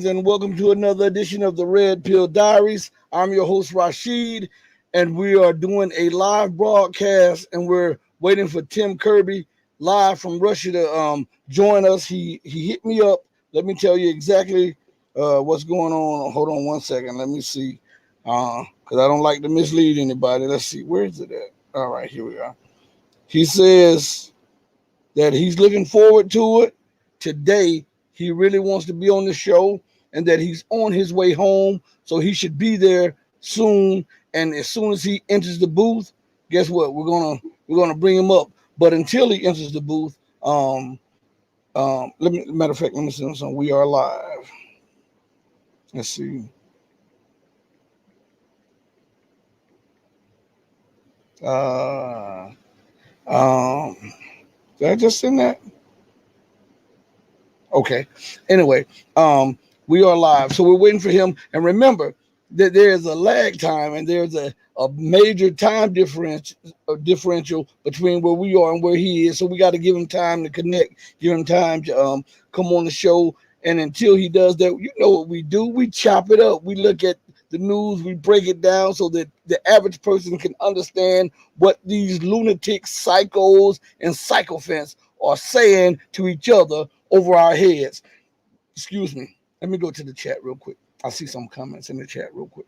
And welcome to another edition of the Red Pill Diaries. I'm your host Rashid, and we are doing a live broadcast, and we're waiting for Tim Kirby live from Russia to join us. He hit me up. Let me tell you exactly what's going on. Hold on one second. Let me see, because I don't like to mislead anybody. Let's see, where is it at? All right, here we are. He says that he's looking forward to it today. He really wants to be on the show, and that he's on his way home, so he should be there soon. And as soon as he enters the booth, guess what? We're gonna bring him up. But until he enters the booth, matter of fact, let me see something. We are live. Let's see. Uh, um, did I just send that? Okay. Anyway, we are live. So we're waiting for him. And remember that there is a lag time and there's a major time differential between where we are and where he is. So we got to give him time to connect, give him time to come on the show. And until he does that, you know what we do? We chop it up. We look at the news, we break it down so that the average person can understand what these lunatics, psychos, and sycophants are saying to each other over our heads. Excuse me. Let me go to the chat real quick. I see some comments in the chat real quick.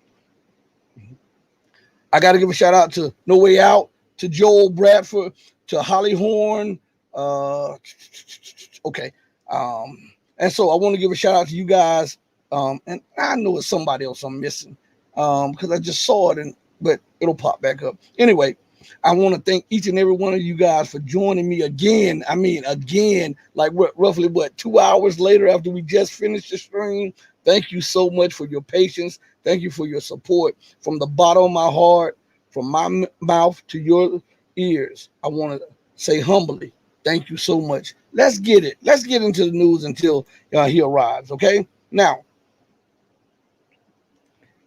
I got to give a shout out to No Way Out, to Joel Bradford, to Holly Horn. Okay. And so I want to give a shout out to you guys. And I know it's somebody else I'm missing because I just saw it, but it'll pop back up. Anyway, I want to thank each and every one of you guys for joining me again. I mean, again, like roughly 2 hours later after we just finished the stream. Thank you so much for your patience. Thank you for your support from the bottom of my heart, from my mouth to your ears. I want to say humbly, thank you so much. Let's get it. Let's get into the news until he arrives. Okay. Now,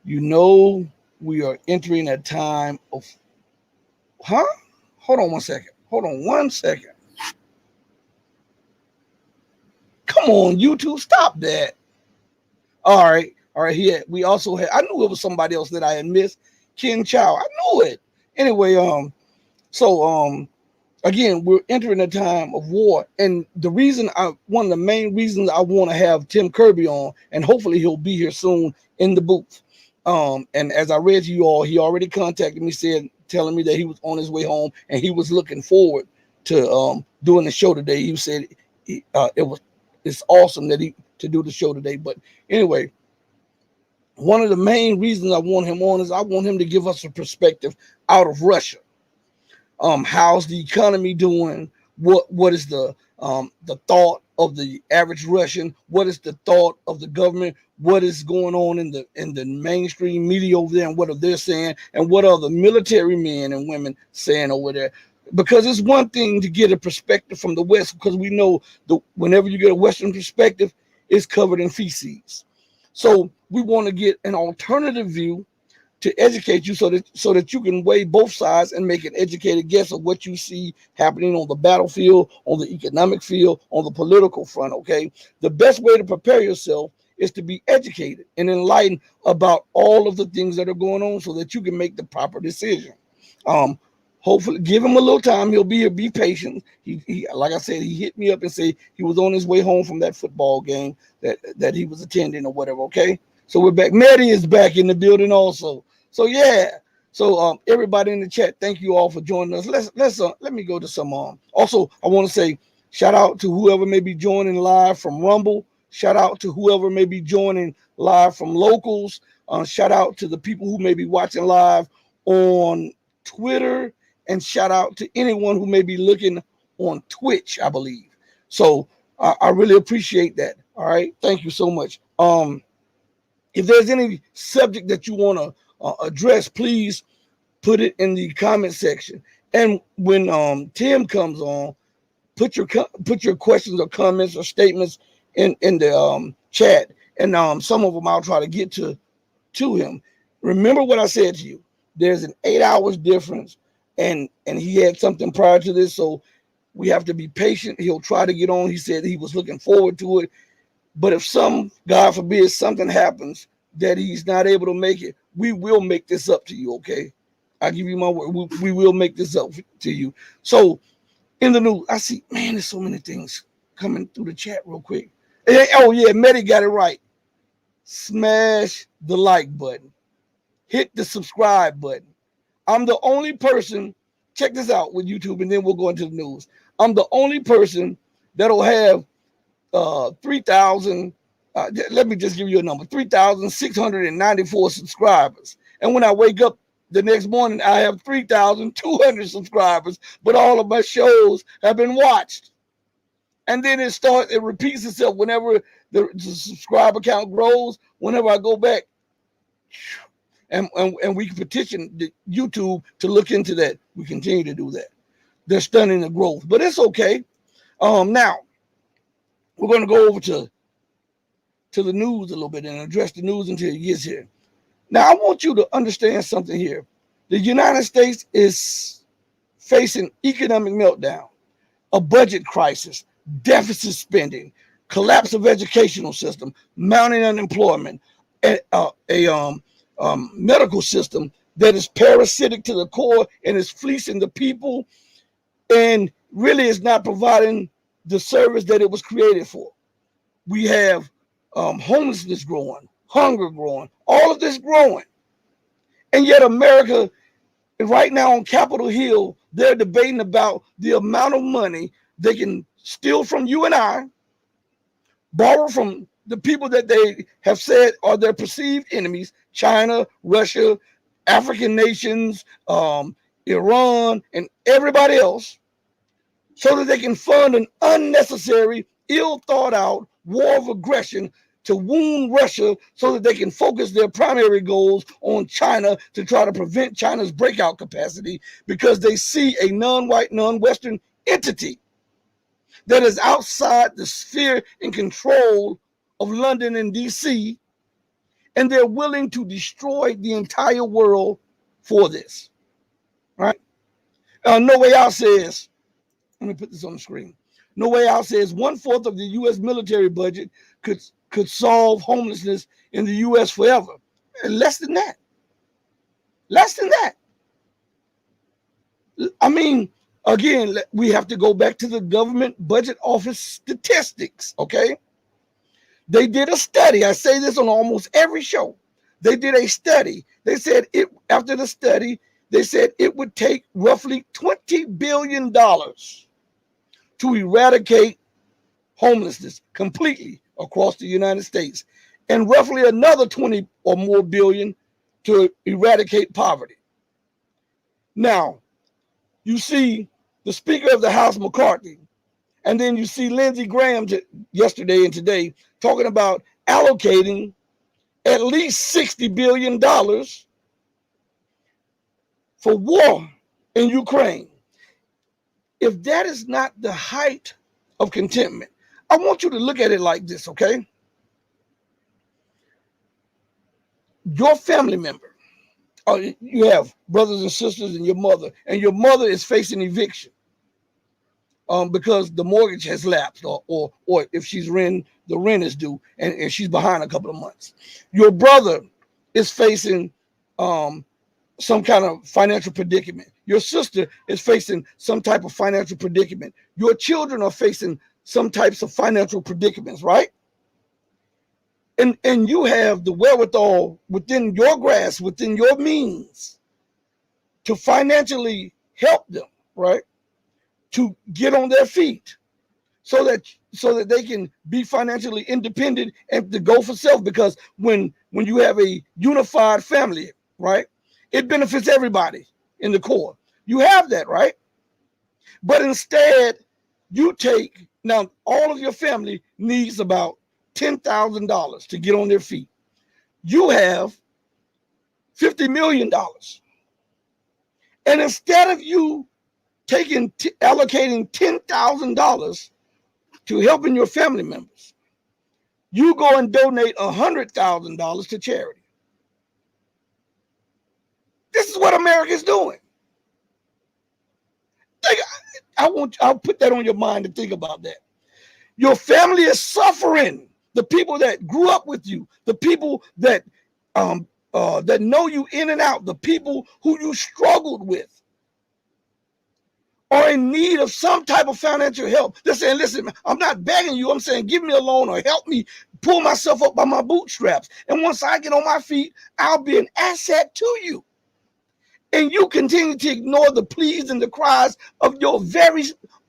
you know, we are entering a time of, Hold on one second. Come on, YouTube, stop that. All right. We also had, I knew it was somebody else that I had missed. Ken Chow. I knew it. Anyway, again, we're entering a time of war. And one of the main reasons I want to have Tim Kirby on, and hopefully he'll be here soon in the booth. And as I read to you all, he already contacted me, telling me that he was on his way home and he was looking forward to doing the show today. He said it's awesome to do the show today. But anyway, one of the main reasons I want him on is I want him to give us a perspective out of Russia. How's the economy doing? What is the thought of the average Russian? What is the thought of the government? What is going on in the mainstream media over there, and what are they saying? And what are the military men and women saying over there? Because it's one thing to get a perspective from the West, because we know whenever you get a Western perspective, it's covered in feces. So we want to get an alternative view to educate you so that you can weigh both sides and make an educated guess of what you see happening on the battlefield, on the economic field, on the political front, okay? The best way to prepare yourself is to be educated and enlightened about all of the things that are going on so that you can make the proper decision. Hopefully, give him a little time. He'll be here. Be patient. He like I said, he hit me up and said he was on his way home from that football game that he was attending or whatever, okay? So we're back. Maddie is back in the building also. So yeah. So everybody in the chat, thank you all for joining us. Let me go to some also I want to say shout out to whoever may be joining live from Rumble. Shout out to whoever may be joining live from Locals. Shout out to the people who may be watching live on Twitter, and shout out to anyone who may be looking on Twitch, I believe. So I really appreciate that. All right. Thank you so much. If there's any subject that you want to address, please put it in the comment section. And when Tim comes on, put your questions or comments or statements in the chat, and some of them I'll try to get to him. Remember what I said to you. There's an 8 hours difference, and he had something prior to this, so we have to be patient. He'll try to get on. He said he was looking forward to it. But if God forbid, something happens that he's not able to make it, we will make this up to you, okay? I give you my word. We will make this up to you. So in the news, I see, man, there's so many things coming through the chat real quick. Oh yeah, Medi got it right. Smash the like button. Hit the subscribe button. I'm the only person, check this out with YouTube, and then we'll go into the news. I'm the only person that'll have 3,000, let me just give you a number, 3,694 subscribers. And when I wake up the next morning, I have 3,200 subscribers, but all of my shows have been watched. And then it repeats itself whenever the subscriber count grows. Whenever I go back, and we can petition the YouTube to look into that. We continue to do that. They're stunning the growth, but it's okay. Now we're going to go over to the news a little bit and address the news until it gets here. Now I want you to understand something here. The United States is facing economic meltdown, a budget crisis, deficit spending, collapse of educational system, mounting unemployment, a medical system that is parasitic to the core and is fleecing the people and really is not providing the service that it was created for. We have homelessness growing, hunger growing, all of this growing. And yet America, right now on Capitol Hill, they're debating about the amount of money they can steal from you and I, borrow from the people that they have said are their perceived enemies, China, Russia, African nations, Iran, and everybody else, so that they can fund an unnecessary, ill thought out war of aggression to wound Russia so that they can focus their primary goals on China to try to prevent China's breakout capacity, because they see a non-white, non-Western entity that is outside the sphere and control of London and DC, and they're willing to destroy the entire world for this, right? No Way Out says, let me put this on the screen. No Way Out says 1/4 of the U.S. military budget could solve homelessness in the U.S. forever. And less than that. Less than that. I mean, again, we have to go back to the government budget office statistics, okay? They did a study. I say this on almost every show. They did a study. They said after the study, they said it would take roughly $20 billion to eradicate homelessness completely across the United States, and roughly another 20 or more billion to eradicate poverty. Now, you see the Speaker of the House, McCarthy, and then you see Lindsey Graham yesterday and today talking about allocating at least $60 billion for war in Ukraine. If that is not the height of contentment, I want you to look at it like this, okay? Your family member, you have brothers and sisters and your mother is facing eviction because the mortgage has lapsed, or if she's the rent is due and she's behind a couple of months. Your brother is facing some kind of financial predicament. Your sister is facing some type of financial predicament. Your children are facing some types of financial predicaments, right? And you have the wherewithal within your grasp, within your means, to financially help them, right? To get on their feet so that they can be financially independent and to go for self. Because when you have a unified family, right, it benefits everybody in the core. You have that, right? But instead, now all of your family needs about $10,000 to get on their feet. You have $50 million. And instead of you allocating $10,000 to helping your family members, you go and donate $100,000 to charity. This is what America's doing. I'll put that on your mind to think about that. Your family is suffering the people that grew up with you, the people that that know you in and out, the people who you struggled with, are in need of some type of financial help. They're saying, listen, I'm not begging you. I'm saying, give me a loan or help me pull myself up by my bootstraps. And once I get on my feet, I'll be an asset to you. And you continue to ignore the pleas and the cries of your very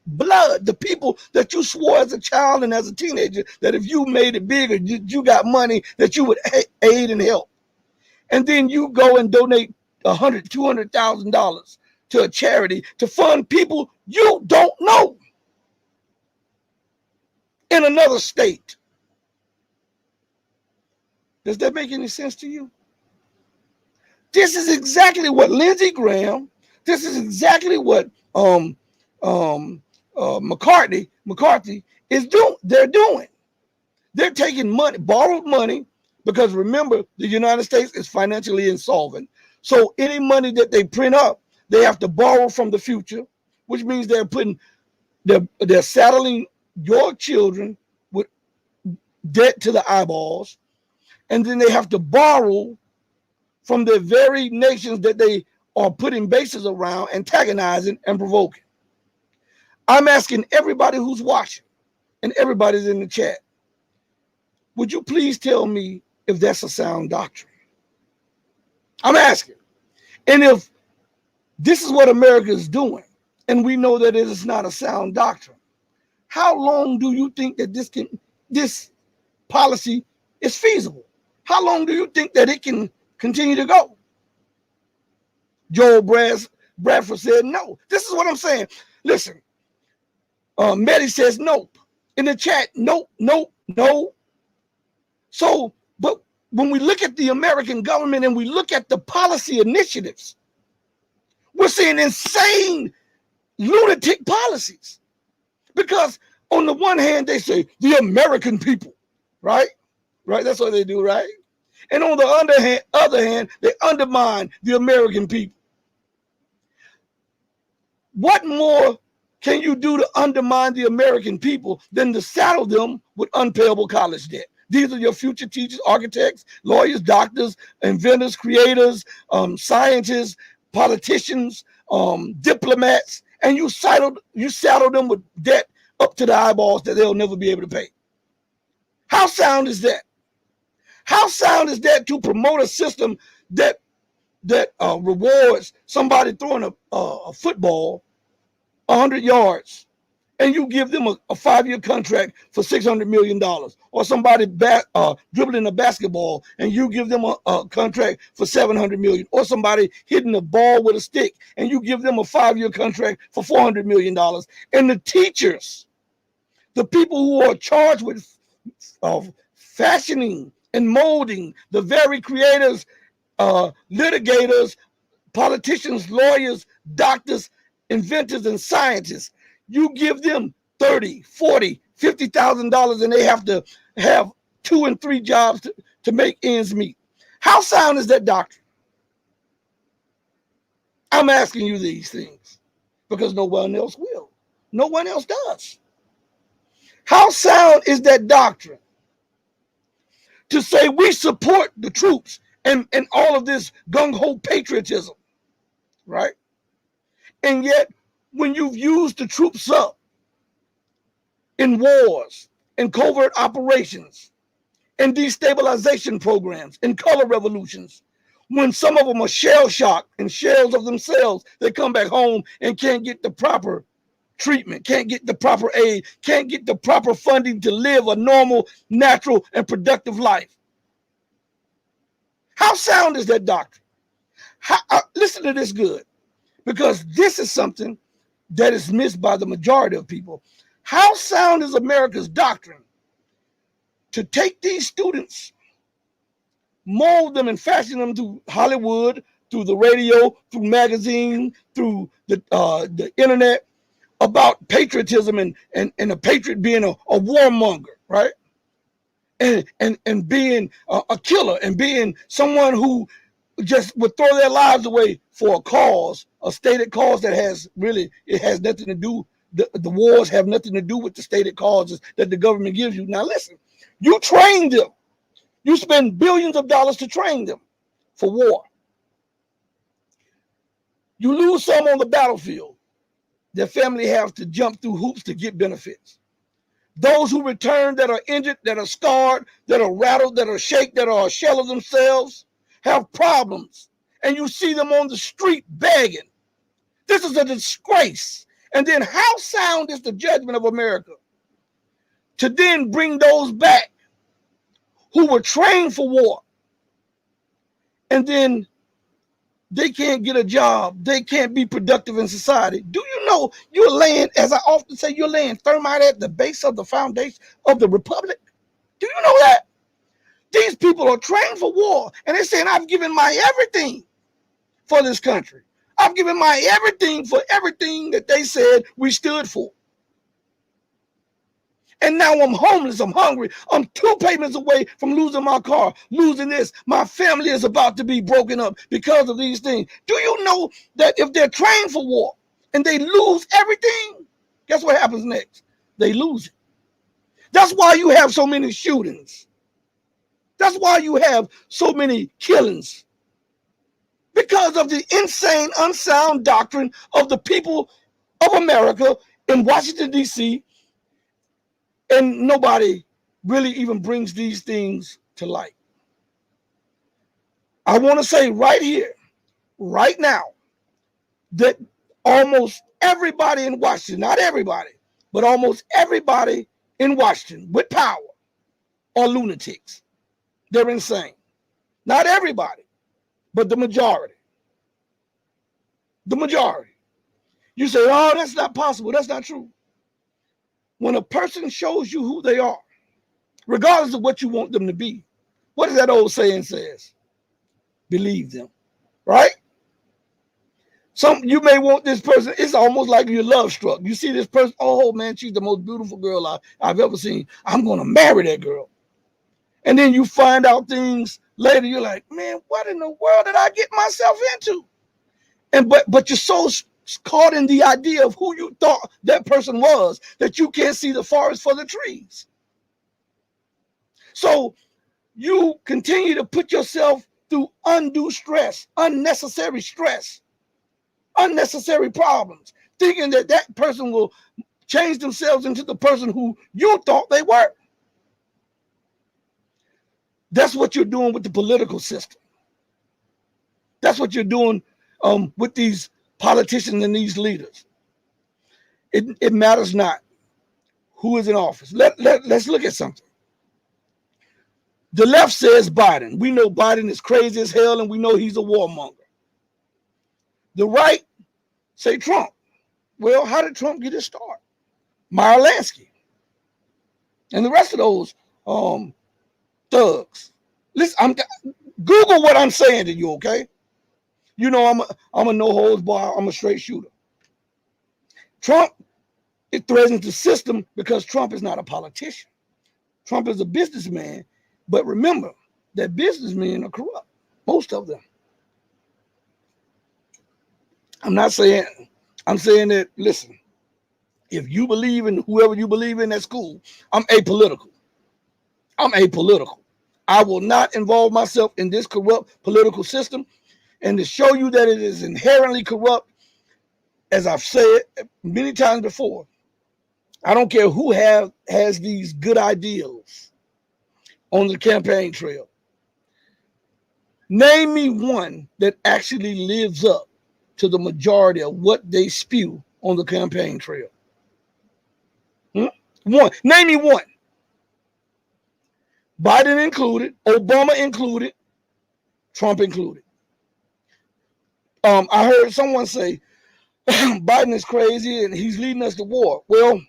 blood, the people that you swore as a child and as a teenager that if you made it big or you got money that you would aid and help. And then you go and donate $100,000, $200,000 to a charity to fund people you don't know in another state. Does that make any sense to you? This is exactly what Lindsey Graham, this is exactly what McCarthy is doing. They're doing. They're taking money, borrowed money, because remember, the United States is financially insolvent. So any money that they print up, they have to borrow from the future, which means they're saddling your children with debt to the eyeballs, and then they have to borrow from the very nations that they are putting bases around, antagonizing and provoking. I'm asking everybody who's watching and everybody's in the chat, would you please tell me if that's a sound doctrine? I'm asking. And if this is what America is doing, and we know that it is not a sound doctrine, how long do you think that this policy is feasible? How long do you think that it can continue to go? Joel Bradford said no. This is what I'm saying. Listen, Mehdi says nope. In the chat, nope, nope, no. So, but when we look at the American government and we look at the policy initiatives, we're seeing insane, lunatic policies. Because on the one hand, they say the American people, right? Right, that's what they do, right? And on the other hand, they undermine the American people. What more can you do to undermine the American people than to saddle them with unpayable college debt? These are your future teachers, architects, lawyers, doctors, inventors, creators, scientists, politicians, diplomats, and you saddle them with debt up to the eyeballs that they'll never be able to pay. How sound is that? How sound is that to promote a system that rewards somebody throwing a football 100 yards, and you give them a 5-year contract for $600 million, or somebody dribbling a basketball and you give them a contract for $700 million, or somebody hitting a ball with a stick and you give them a 5-year contract for $400 million. And the teachers, the people who are charged with fashioning and molding the very creators, litigators, politicians, lawyers, doctors, inventors, and scientists, you give them $30,000, $40,000, $50,000, and they have to have 2 and 3 jobs to make ends meet. How sound is that doctrine? I'm asking you these things because no one else will. No one else does. How sound is that doctrine to say we support the troops and all of this gung-ho patriotism, right? And yet, when you've used the troops up in wars, in covert operations, in destabilization programs, in color revolutions, when some of them are shell-shocked and shells of themselves, they come back home and can't get the proper treatment, can't get the proper aid, can't get the proper funding to live a normal, natural, and productive life. How sound is that doctrine? Listen to this good, because this is something that is missed by the majority of people. How sound is America's doctrine to take these students, mold them and fashion them through Hollywood, through the radio, through magazine, through the internet, about patriotism and a patriot being a warmonger, right? And being a killer and being someone who just would throw their lives away for a cause, a stated cause that has nothing to do. The wars have nothing to do with the stated causes that the government gives you. Now listen, You train them. You spend billions of dollars to train them for war. You lose some on the battlefield. Their family have to jump through hoops to get benefits. Those who return that are injured, that are scarred, that are rattled, that are shaken, that are a shell of themselves, have problems. And you see them on the street begging. This is a disgrace. And then how sound is the judgment of America to then bring those back who were trained for war, and then they can't get a job, they can't be productive in society? Do you know you're laying, as I often say, you're laying thermite at the base of the foundation of the republic? Do you know that? These people are trained for war, and they're saying, I've given my everything for this country. I've given my everything for everything that they said we stood for. And now I'm homeless, I'm hungry, I'm 2 payments away from losing my car, losing this. My family is about to be broken up because of these things. Do you know that if they're trained for war and they lose everything, guess what happens next? They lose it. That's why you have so many shootings. That's why you have so many killings. Because of the insane, unsound doctrine of the people of America in Washington, D.C., and nobody really even brings these things to light. I want to say right here, right now, that almost everybody in Washington, not everybody, but almost everybody in Washington with power are lunatics. They're insane. Not everybody, but the majority. The majority. You say, oh, that's not possible. That's not true. When a person shows you who they are, regardless of what you want them to be, what does that old saying says? Believe them, right? You may want this person. It's almost like you're love struck. You see this person, oh man, she's the most beautiful girl I've ever seen. I'm going to marry that girl. And then you find out things later. You're like, man, what in the world did I get myself into? And but you're so caught in the idea of who you thought that person was that you can't see the forest for the trees. So you continue to put yourself through undue stress, unnecessary problems, thinking that that person will change themselves into the person who you thought they were. That's what you're doing with the political system. That's what you're doing with these politicians and these leaders. It matters not who is in office. Let's look at something. The left says Biden. We know Biden is crazy as hell, and we know he's a warmonger. The right say Trump. Well, how did Trump get his start? Meyer Lansky and the rest of those thugs. Listen, Google what I'm saying to you, okay? You know I'm a no holds bar. I'm a straight shooter. Trump, it threatens the system because Trump is not a politician. Trump is a businessman. But remember that businessmen are corrupt, most of them. I'm saying that, listen, if you believe in whoever you believe in, that's cool. I'm apolitical. I will not involve myself in this corrupt political system. And to show you that it is inherently corrupt, as I've said many times before, I don't care who has these good ideals on the campaign trail. Name me one that actually lives up to the majority of what they spew on the campaign trail. One. Name me one. Biden included, Obama included, Trump included. I heard someone say Biden is crazy and he's leading us to war. Well,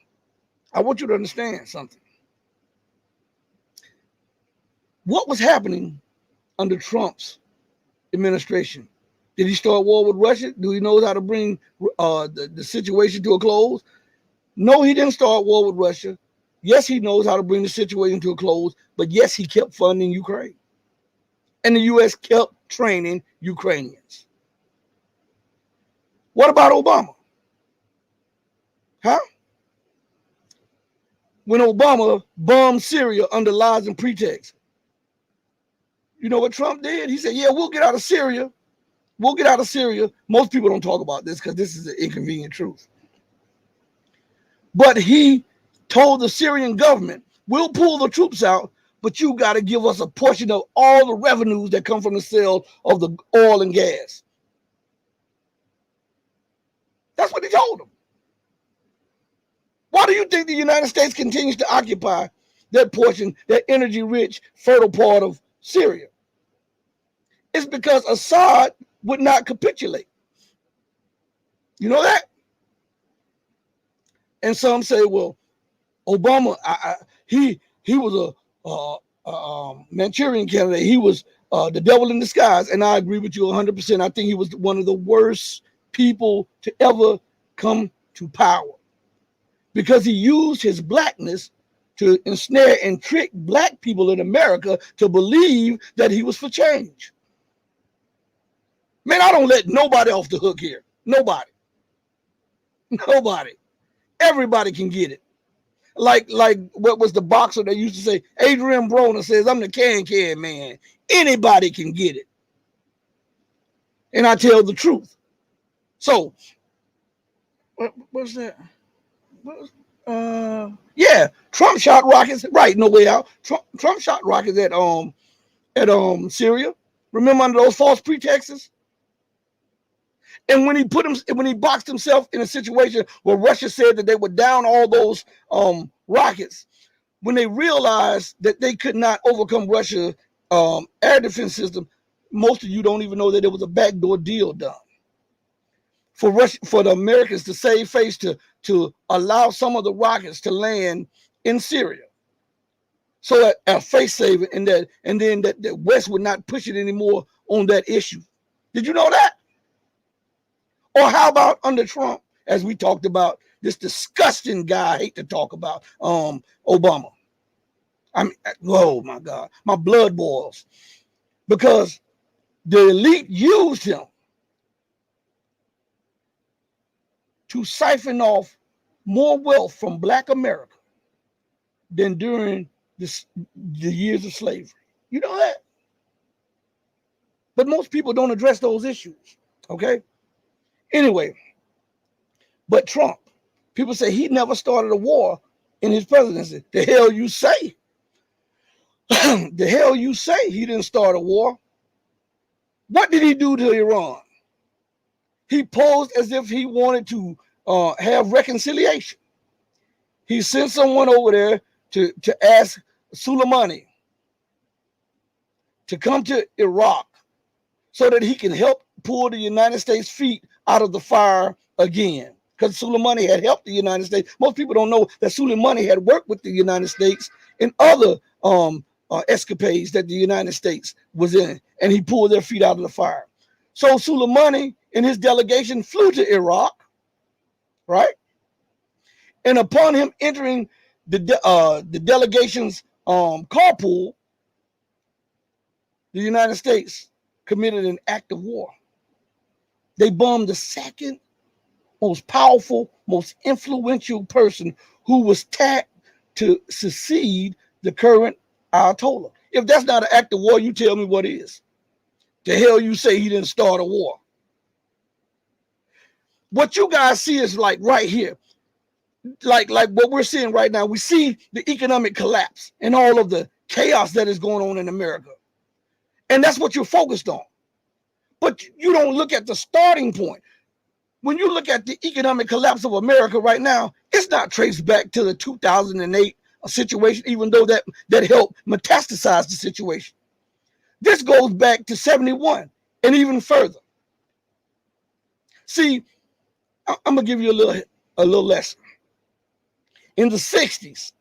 I want you to understand something. What was happening under Trump's administration? Did he start war with Russia? Do he know how to bring the situation to a close? No, he didn't start war with Russia. Yes, he knows how to bring the situation to a close, but yes, he kept funding Ukraine. And the U.S. kept training Ukrainians. What about Obama? Huh? when Obama bombed Syria under lies and pretext. You know what Trump did? He said, yeah, we'll get out of Syria. We'll get out of Syria. Most people don't talk about this because this is the inconvenient truth. But he told the Syrian government, we'll pull the troops out, but you got to give us a portion of all the revenues that come from the sale of the oil and gas. That's what he told them. Why do you think the United States continues to occupy that portion, that energy-rich, fertile part of Syria? It's because Assad would not capitulate. You know that? And some say, well, Obama, he was a Manchurian candidate. He was the devil in disguise. And I agree with you 100%. I think he was one of the worst people to ever come to power because he used his blackness to ensnare and trick black people in America to believe that he was for change. Man, I don't let nobody off the hook here. Nobody. Everybody can get it. Like what was the boxer that used to say, Adrian Broner says, I'm the can man. Anybody can get it. And I tell the truth. So, what's that? Yeah, Trump shot rockets. Right, no way out. Trump shot rockets at Syria. Remember, under those false pretexts? And when he boxed himself in a situation where Russia said that they would down all those rockets, when they realized that they could not overcome Russia's air defense system, most of you don't even know that there was a backdoor deal done for the Americans to save face, to allow some of the rockets to land in Syria, so that a face saving, and then that the West would not push it anymore on that issue. Did you know that? Or how about under Trump, as we talked about, this disgusting guy I hate to talk about, Obama. I mean, oh my God, my blood boils, because the elite used him to siphon off more wealth from Black America than during the years of slavery. You know that? But most people don't address those issues, okay? Anyway, but Trump, people say he never started a war in his presidency. The hell you say? The hell you say he didn't start a war? What did he do to Iran? He posed as if he wanted to have reconciliation. He sent someone over there to ask Soleimani to come to Iraq so that he can help pull the United States' feet out of the fire again. Because Soleimani had helped the United States. Most people don't know that Soleimani had worked with the United States in other escapades that the United States was in, and he pulled their feet out of the fire. So Soleimani and his delegation flew to Iraq, right? And upon him entering the delegation's carpool, the United States committed an act of war. They bombed the second most powerful, most influential person who was tapped to succeed the current Ayatollah. If that's not an act of war, you tell me what is. The hell you say he didn't start a war? What you guys see is like right here, like what we're seeing right now. We see the economic collapse and all of the chaos that is going on in America. And that's what you're focused on. But you don't look at the starting point. When you look at the economic collapse of America right now, it's not traced back to the 2008 situation, even though that helped metastasize the situation. This goes back to 71 and even further. See, I'm gonna give you a little lesson. In the 60s,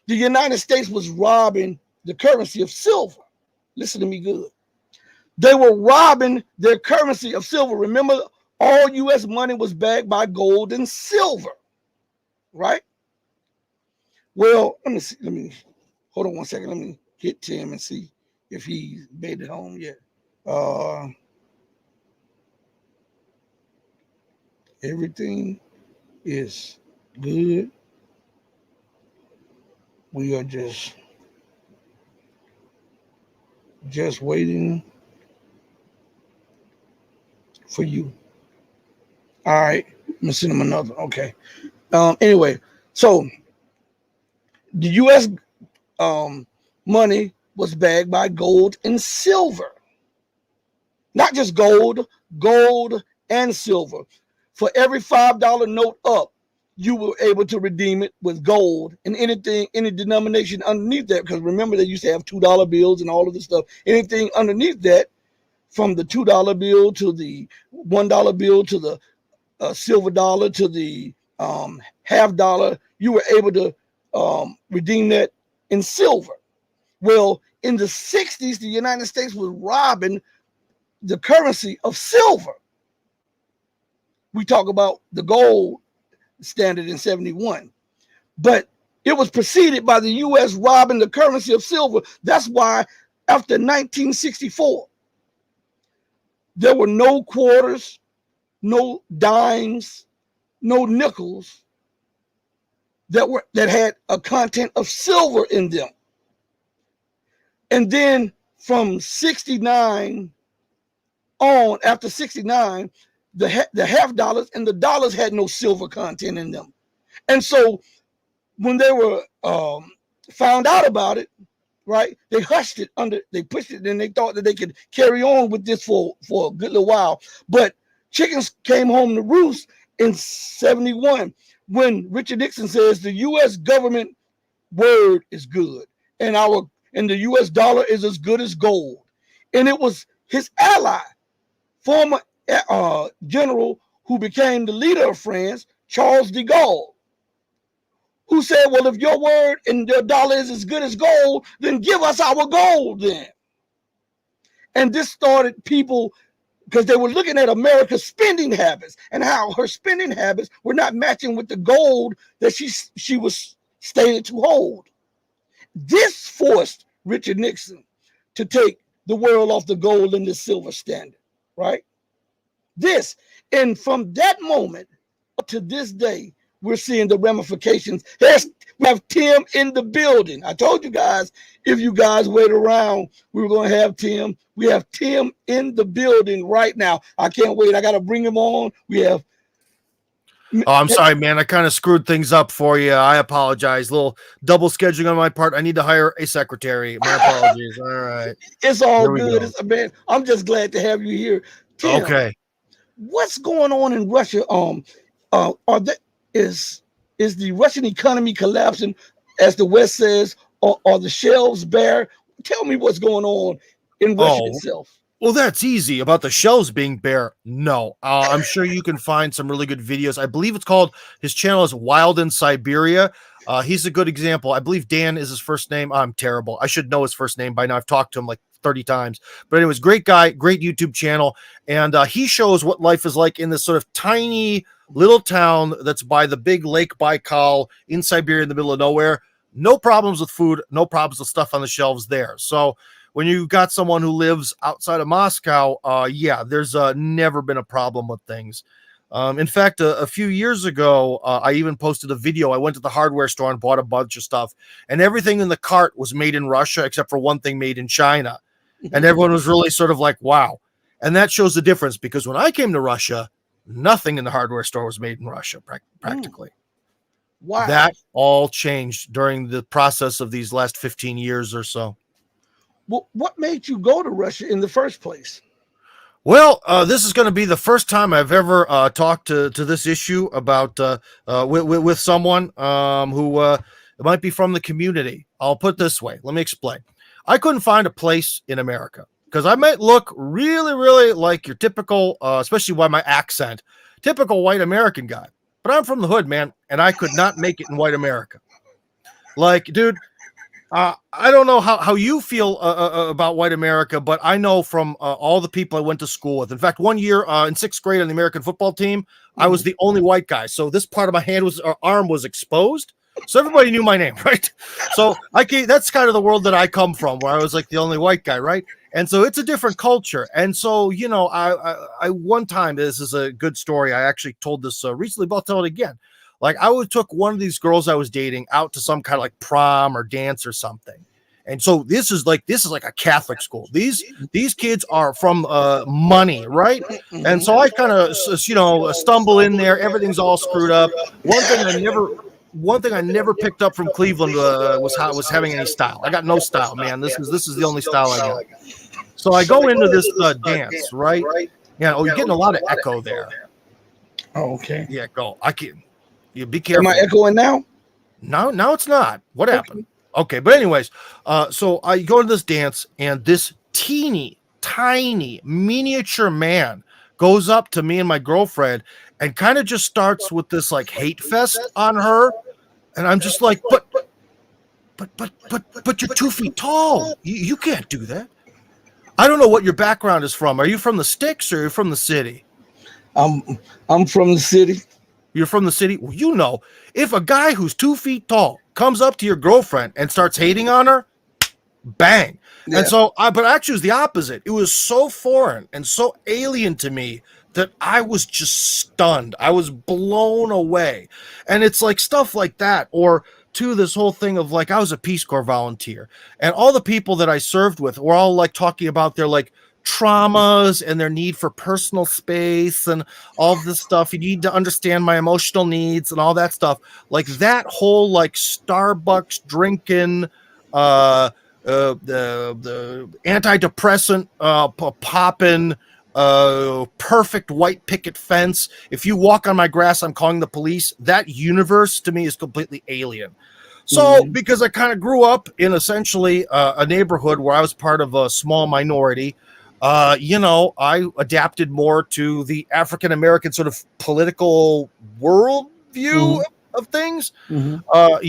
the United States was robbing the currency of silver. Listen to me good. They were robbing their currency of silver. Remember, all U.S. money was backed by gold and silver, right? Well, let me see. Let me hold on one second. Let me hit Tim and see if he made it home yet. Everything is good. We are just waiting for you. All right, I'm gonna send him another. Okay. Anyway, so the U.S. Money was backed by gold and silver, not just gold, gold and silver. For every $5 note up, you were able to redeem it with gold and anything, any denomination underneath that. Because remember, they used to have $2 bills and all of this stuff. Anything underneath that, from the $2 bill to the $1 bill to the silver dollar to the half dollar, you were able to redeem that in silver. Well, in the 60s, the United States was robbing the currency of silver. We talk about the gold standard in 71, but it was preceded by the U.S. robbing the currency of silver. That's why after 1964, there were no quarters, no dimes, no nickels that had a content of silver in them. And then from 69 on, after 69, the half dollars and the dollars had no silver content in them. And so when they were found out about it, right, they hushed it they pushed it, and they thought that they could carry on with this for a good little while. But chickens came home to roost in 71 when Richard Nixon says the U.S. government word is good, and the U.S. dollar is as good as gold. And it was his ally, former general who became the leader of France, Charles de Gaulle, who said, well, if your word and your dollar is as good as gold, then give us our gold then. And this started people, because they were looking at America's spending habits and how her spending habits were not matching with the gold that she was stated to hold. This forced Richard Nixon to take the world off the gold and the silver standard, right? And from that moment up to this day, we're seeing the ramifications. We have Tim in the building. I told you guys, if you guys wait around, we were going to have Tim. We have Tim in the building right now. I can't wait. I got to bring him on. We have. Oh, I'm sorry, man. I kind of screwed things up for you. I apologize. A little double scheduling on my part. I need to hire a secretary. My apologies. All right. It's all good. Man, I'm just glad to have you here. Tim, okay. What's going on in Russia? Is the Russian economy collapsing, as the West says, or are the shelves bare? Tell me what's going on in Russia itself. Well, that's easy. About the shelves being bare, no. I'm sure you can find some really good videos. I believe it's called, his channel is Wild in Siberia. He's a good example. I believe Dan is his first name. I'm terrible. I should know his first name by now. I've talked to him like 30 times. But anyways, great guy, great YouTube channel. And he shows what life is like in this sort of tiny little town that's by the big Lake Baikal in Siberia in the middle of nowhere. No problems with food, no problems with stuff on the shelves there. So when you've got someone who lives outside of Moscow, there's never been a problem with things. In fact, a few years ago, I even posted a video. I went to the hardware store and bought a bunch of stuff, and everything in the cart was made in Russia, except for one thing made in China. And everyone was really sort of like, wow. And that shows the difference, because when I came to Russia, nothing in the hardware store was made in Russia, practically. Wow. That all changed during the process of these last 15 years or so. Well, what made you go to Russia in the first place? Well, this is going to be the first time I've ever talked to this issue about with someone who might be from the community. I'll put it this way. Let me explain. I couldn't find a place in America because I might look really, really like your typical, especially by my accent, typical white American guy. But I'm from the hood, man, and I could not make it in white America. Like, dude, I don't know how you feel about white America, but I know from all the people I went to school with. In fact, one year in 6th grade on the American football team, I was the only white guy. So this part of my arm was exposed. So everybody knew my name, right? So that's kind of the world that I come from, where I was like the only white guy, right? And so it's a different culture. And so, you know, I one time, this is a good story. I actually told this recently, but I'll tell it again. Like I would took one of these girls I was dating out to some kind of like prom or dance or something. And so this is like a Catholic school. These kids are from money, right? And so I kind of stumble in there. Everything's all screwed up. One thing I never picked up from Cleveland was having any style. I got no style, man. This is the only style I got. So I go into this dance, right? Yeah. Oh, you're getting a lot of echo there. Oh, okay. Yeah, go. I can. You be careful. Am I echoing now? No, it's not. What happened? Okay, but anyways, so I go to this dance, and this teeny tiny miniature man goes up to me and my girlfriend and kind of just starts with this like hate fest on her, and I'm just like, but you're 2 feet tall. You can't do that. I don't know what your background is from. Are you from the sticks or are you from the city? I'm from the city. You're from the city? Well, you know, if a guy who's 2 feet tall comes up to your girlfriend and starts hating on her, bang. Yeah. And so, but actually it was the opposite. It was so foreign and so alien to me that I was just stunned. I was blown away. And it's like stuff like that, or to this whole thing of like, I was a Peace Corps volunteer, and all the people that I served with were all like talking about their like traumas and their need for personal space and all this stuff. You need to understand my emotional needs and all that stuff. Like that whole like Starbucks drinking, the antidepressant popping, perfect white picket fence. If you walk on my grass, I'm calling the police. That universe to me is completely alien. So because I kind of grew up in essentially a neighborhood where I was part of a small minority, I adapted more to the African-American sort of political worldview of things, but on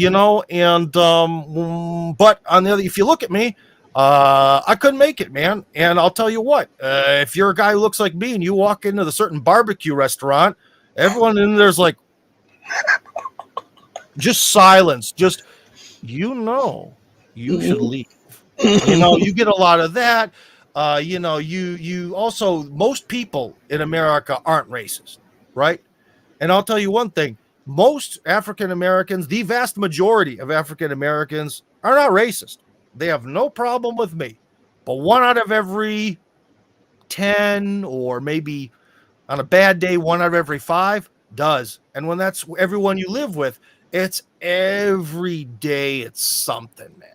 the other, if you look at me, I couldn't make it, man. And I'll tell you what, if you're a guy who looks like me and you walk into the certain barbecue restaurant, everyone in there's like, just silence, just, you should leave. You get a lot of that. You also, most people in America aren't racist, right? And I'll tell you one thing, most African Americans, the vast majority of African Americans are not racist. They have no problem with me. But 1 out of every 10, or maybe on a bad day, 1 out of every 5 does. And when that's everyone you live with, it's every day it's something, man.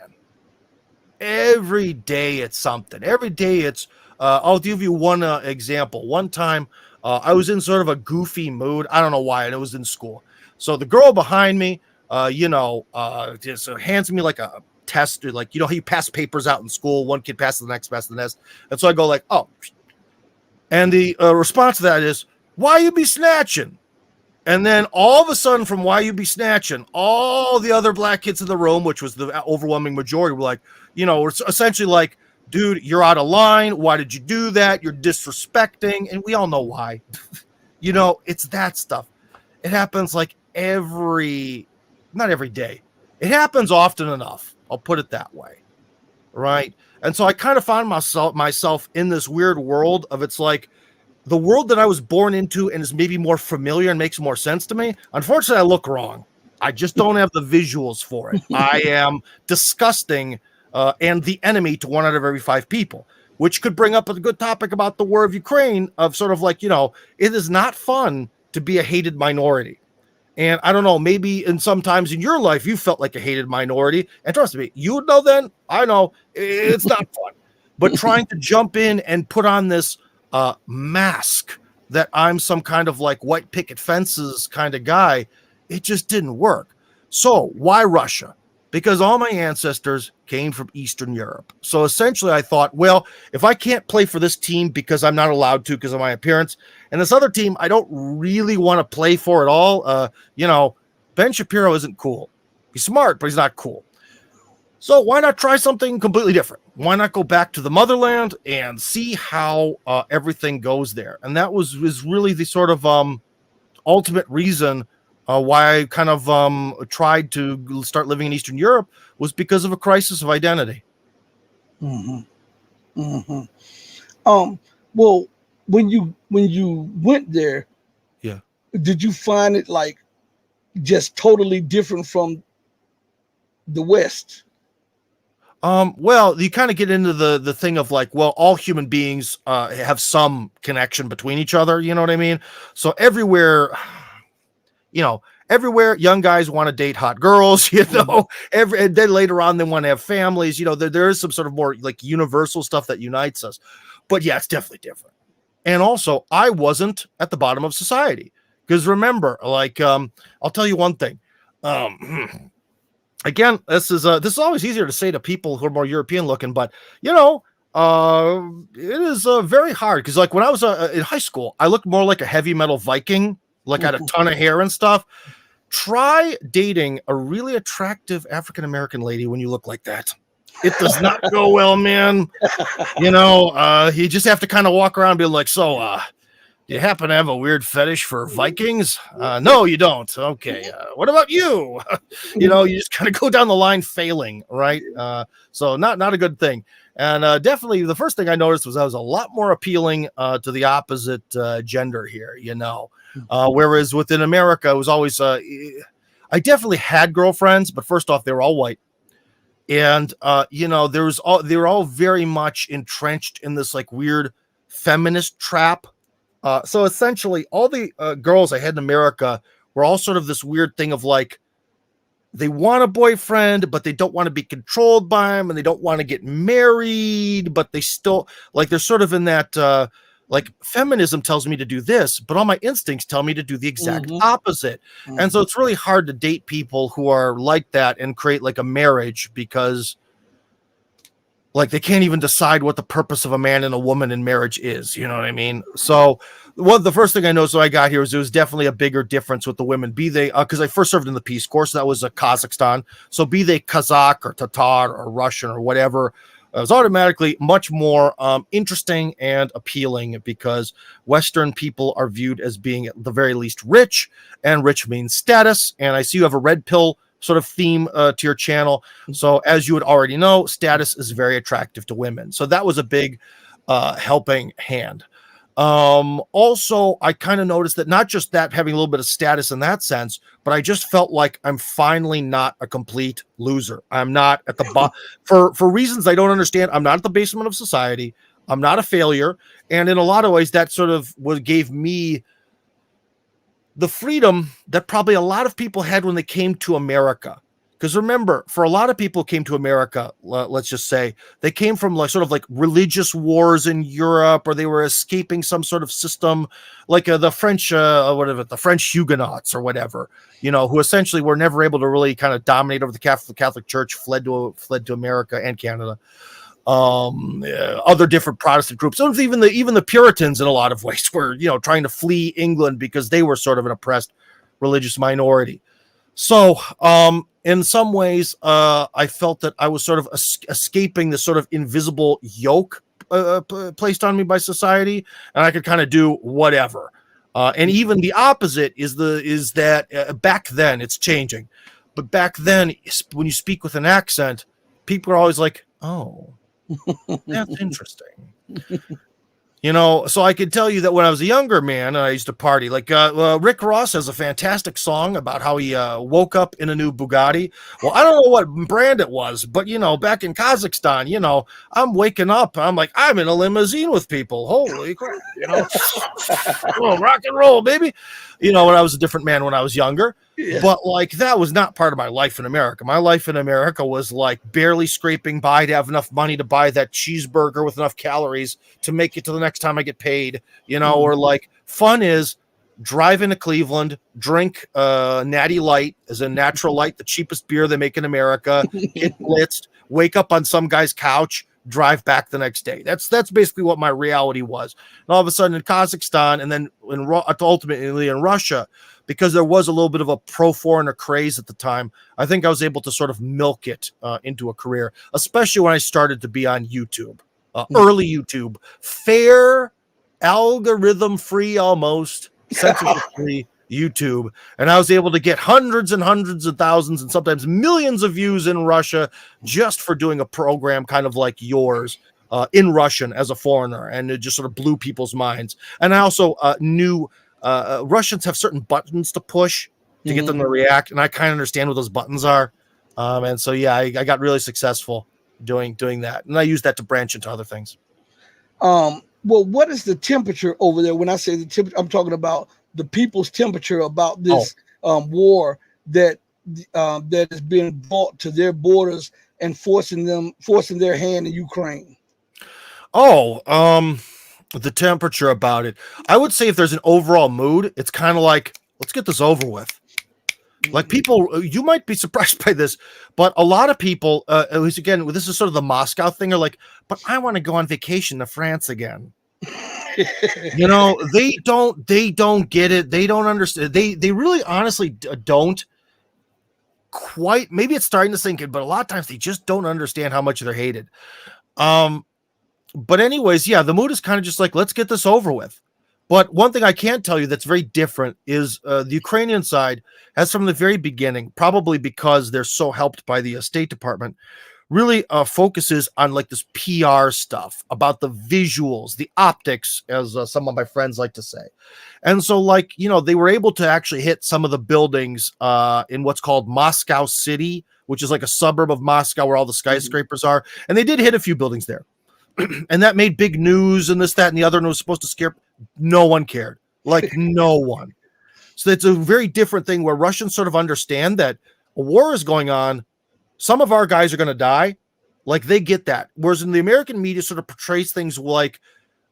Every day it's something. Every day it's, I'll give you one example. One time I was in sort of a goofy mood. I don't know why, and it was in school. So the girl behind me, just hands me like a test, or like, how you pass papers out in school. One kid passes the next, passes the next. And so I go like, oh. And the response to that is, why you be snatching? And then all of a sudden, from why you be snatching, all the other black kids in the room, which was the overwhelming majority, were like, it's essentially like, dude, you're out of line. Why did you do that? You're disrespecting. And we all know why. It's that stuff. It happens like not every day. It happens often enough. I'll put it that way. Right. And so I kind of found myself in this weird world of, it's like, the world that I was born into and is maybe more familiar and makes more sense to me. Unfortunately, I look wrong. I just don't have the visuals for it. I am disgusting and the enemy to 1 out of every 5 people, which could bring up a good topic about the war of Ukraine, of sort of like, it is not fun to be a hated minority. And I don't know, maybe sometimes in your life, you felt like a hated minority. And trust me, you would know then. I know it's not fun. But trying to jump in and put on this mask that I'm some kind of like white picket fences kind of guy, it just didn't work. So why Russia? Because all my ancestors came from Eastern Europe. So essentially I thought, well, if I can't play for this team because I'm not allowed to because of my appearance, and this other team I don't really want to play for at all, Ben Shapiro isn't cool. He's smart, but he's not cool. So why not try something completely different? Why not go back to the motherland and see how everything goes there? And that was really the sort of ultimate reason why I kind of tried to start living in Eastern Europe, was because of a crisis of identity. Well, when you went there, yeah, did you find it like just totally different from the West? Well, you kind of get into the thing of like, well, all human beings have some connection between each other. You know what I mean? So everywhere, everywhere young guys want to date hot girls, and then later on they want to have families. There is some sort of more like universal stuff that unites us. But yeah, it's definitely different. And also, I wasn't at the bottom of society, because remember, like, I'll tell you one thing. Again, this is always easier to say to people who are more European looking, but it is very hard, because like when I was in high school, I looked more like a heavy metal Viking, like I had a ton of hair and stuff. Try dating a really attractive African American lady when you look like that. It does not go well, man. You just have to kind of walk around and be like, so, do you happen to have a weird fetish for Vikings? No, you don't. Okay. What about you? You just kind of go down the line failing, right? So not a good thing. And definitely the first thing I noticed was I was a lot more appealing to the opposite gender here, whereas within America, it was always, I definitely had girlfriends, but first off, they were all white. And, they were all very much entrenched in this like weird feminist trap. So essentially all the girls I had in America were all sort of this weird thing of like, they want a boyfriend, but they don't want to be controlled by him, and they don't want to get married, but they still like, they're sort of in that, like feminism tells me to do this, but all my instincts tell me to do the exact opposite. And so it's really hard to date people who are like that and create like a marriage, because like they can't even decide what the purpose of a man and a woman in marriage is. You know what I mean? So the first thing I noticed when I got here was there was definitely a bigger difference with the women, be they, because I first served in the Peace Corps, so that was Kazakhstan. So be they Kazakh or Tatar or Russian or whatever, it was automatically much more interesting and appealing, because Western people are viewed as being at the very least rich, and rich means status. And I see you have a red pill sort of theme to your channel. So as you would already know, status is very attractive to women. So that was a big helping hand. Also, I kind of noticed that not just that having a little bit of status in that sense, but I just felt like I'm finally not a complete loser. I'm not at the bottom for reasons I don't understand. I'm not at the basement of society. I'm not a failure. And in a lot of ways, that sort of gave me the freedom that probably a lot of people had when they came to America. Because remember, for a lot of people who came to America, let's just say, they came from like sort of like religious wars in Europe, or they were escaping some sort of system, like the French, the French Huguenots or whatever, who essentially were never able to really kind of dominate over the Catholic Church, fled to America and Canada. Other different Protestant groups, even the Puritans in a lot of ways were, trying to flee England because they were sort of an oppressed religious minority. So, in some ways, I felt that I was sort of escaping this sort of invisible yoke placed on me by society, and I could kind of do whatever. And even the opposite is that back then, it's changing, but back then, when you speak with an accent, people are always like, "Oh, that's interesting." So I could tell you that when I was a younger man, I used to party. Like Rick Ross has a fantastic song about how he woke up in a new Bugatti. Well, I don't know what brand it was, but, back in Kazakhstan, I'm waking up. I'm like, I'm in a limousine with people. Holy crap, oh, rock and roll, baby. When I was a different man when I was younger. Yeah. But like that was not part of my life in America. My life in America was like barely scraping by to have enough money to buy that cheeseburger with enough calories to make it to the next time I get paid, or like fun is drive into Cleveland, drink Natty Light as a natural light, the cheapest beer they make in America, get blitzed, wake up on some guy's couch, drive back the next day. That's basically what my reality was. And all of a sudden in Kazakhstan, and then ultimately in Russia, because there was a little bit of a pro-foreigner craze at the time, I think I was able to sort of milk it into a career, especially when I started to be on YouTube, early YouTube, fair, algorithm-free almost, censorship-free YouTube. And I was able to get hundreds and hundreds of thousands and sometimes millions of views in Russia just for doing a program kind of like yours in Russian as a foreigner. And it just sort of blew people's minds. And I also knew Russians have certain buttons to push to get them to react, and I kind of understand what those buttons are. And so yeah, I got really successful doing that, and I use that to branch into other things. Well, what is the temperature over there? When I say the temperature, I'm talking about the people's temperature about this war that that is being brought to their borders and forcing their hand in Ukraine. The temperature about it. I would say if there's an overall mood, it's kind of like, let's get this over with. Like people, you might be surprised by this, but a lot of people, at least again, this is sort of the Moscow thing, are like, but I want to go on vacation to France again. You know, they don't get it. They don't understand. They really honestly don't quite, maybe it's starting to sink in, but a lot of times they just don't understand how much they're hated. But anyways, yeah, the mood is kind of just like, let's get this over with. But one thing I can tell you that's very different is the Ukrainian side has from the very beginning, probably because they're so helped by the State Department, really focuses on like this PR stuff about the visuals, the optics, as some of my friends like to say. And so like, you know, they were able to actually hit some of the buildings in what's called Moscow City, which is like a suburb of Moscow where all the skyscrapers are. And they did hit a few buildings there. And that made big news and this, that, and the other, and it was supposed to scare. No one cared. Like no one. So it's a very different thing where Russians sort of understand that a war is going on. Some of our guys are going to die. Like they get that. Whereas in the American media sort of portrays things like,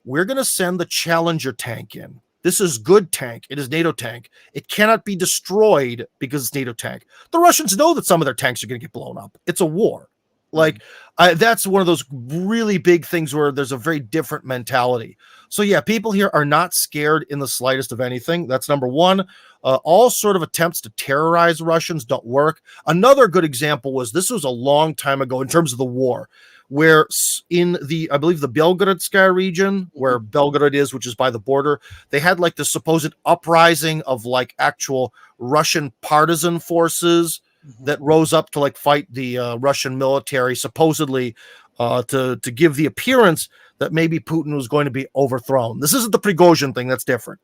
we're going to send the Challenger tank in. This is good tank. It is NATO tank. It cannot be destroyed because it's NATO tank. The Russians know that some of their tanks are going to get blown up. It's a war. Like that's one of those really big things where there's a very different mentality. So yeah, people here are not scared in the slightest of anything. That's number one. All sort of attempts to terrorize Russians don't work. Another good example was, this was a long time ago in terms of the war, where in the, I believe the Belgorod region, where Belgorod is, which is by the border, they had like the supposed uprising of like actual Russian partisan forces that rose up to like fight the Russian military, supposedly to give the appearance that maybe Putin was going to be overthrown. This isn't the Prigozhin thing, that's different.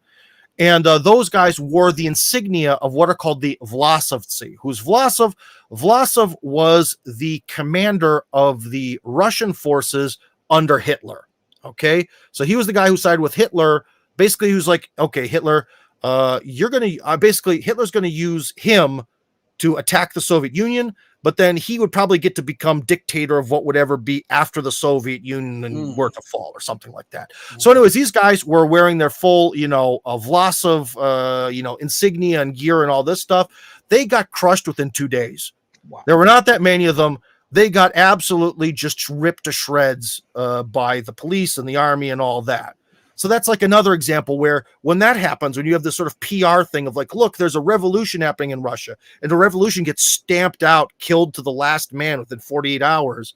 And those guys wore the insignia of what are called the Vlasovцы. Who's Vlasov? Vlasov was the commander of the Russian forces under Hitler. Okay, so he was the guy who sided with Hitler. Basically, he was like, okay, Hitler, you're going to basically, Hitler's going to use him to attack the Soviet Union, but then he would probably get to become dictator of what would ever be after the Soviet Union were to fall or something like that. So anyways, these guys were wearing their full, you know, Vlasov, you know, insignia and gear and all this stuff. They got crushed within 2 days. Wow. There were not that many of them. They got absolutely just ripped to shreds by the police and the army and all that. So that's like another example where when that happens, when you have this sort of PR thing of like, look, there's a revolution happening in Russia, and the revolution gets stamped out, killed to the last man within 48 hours,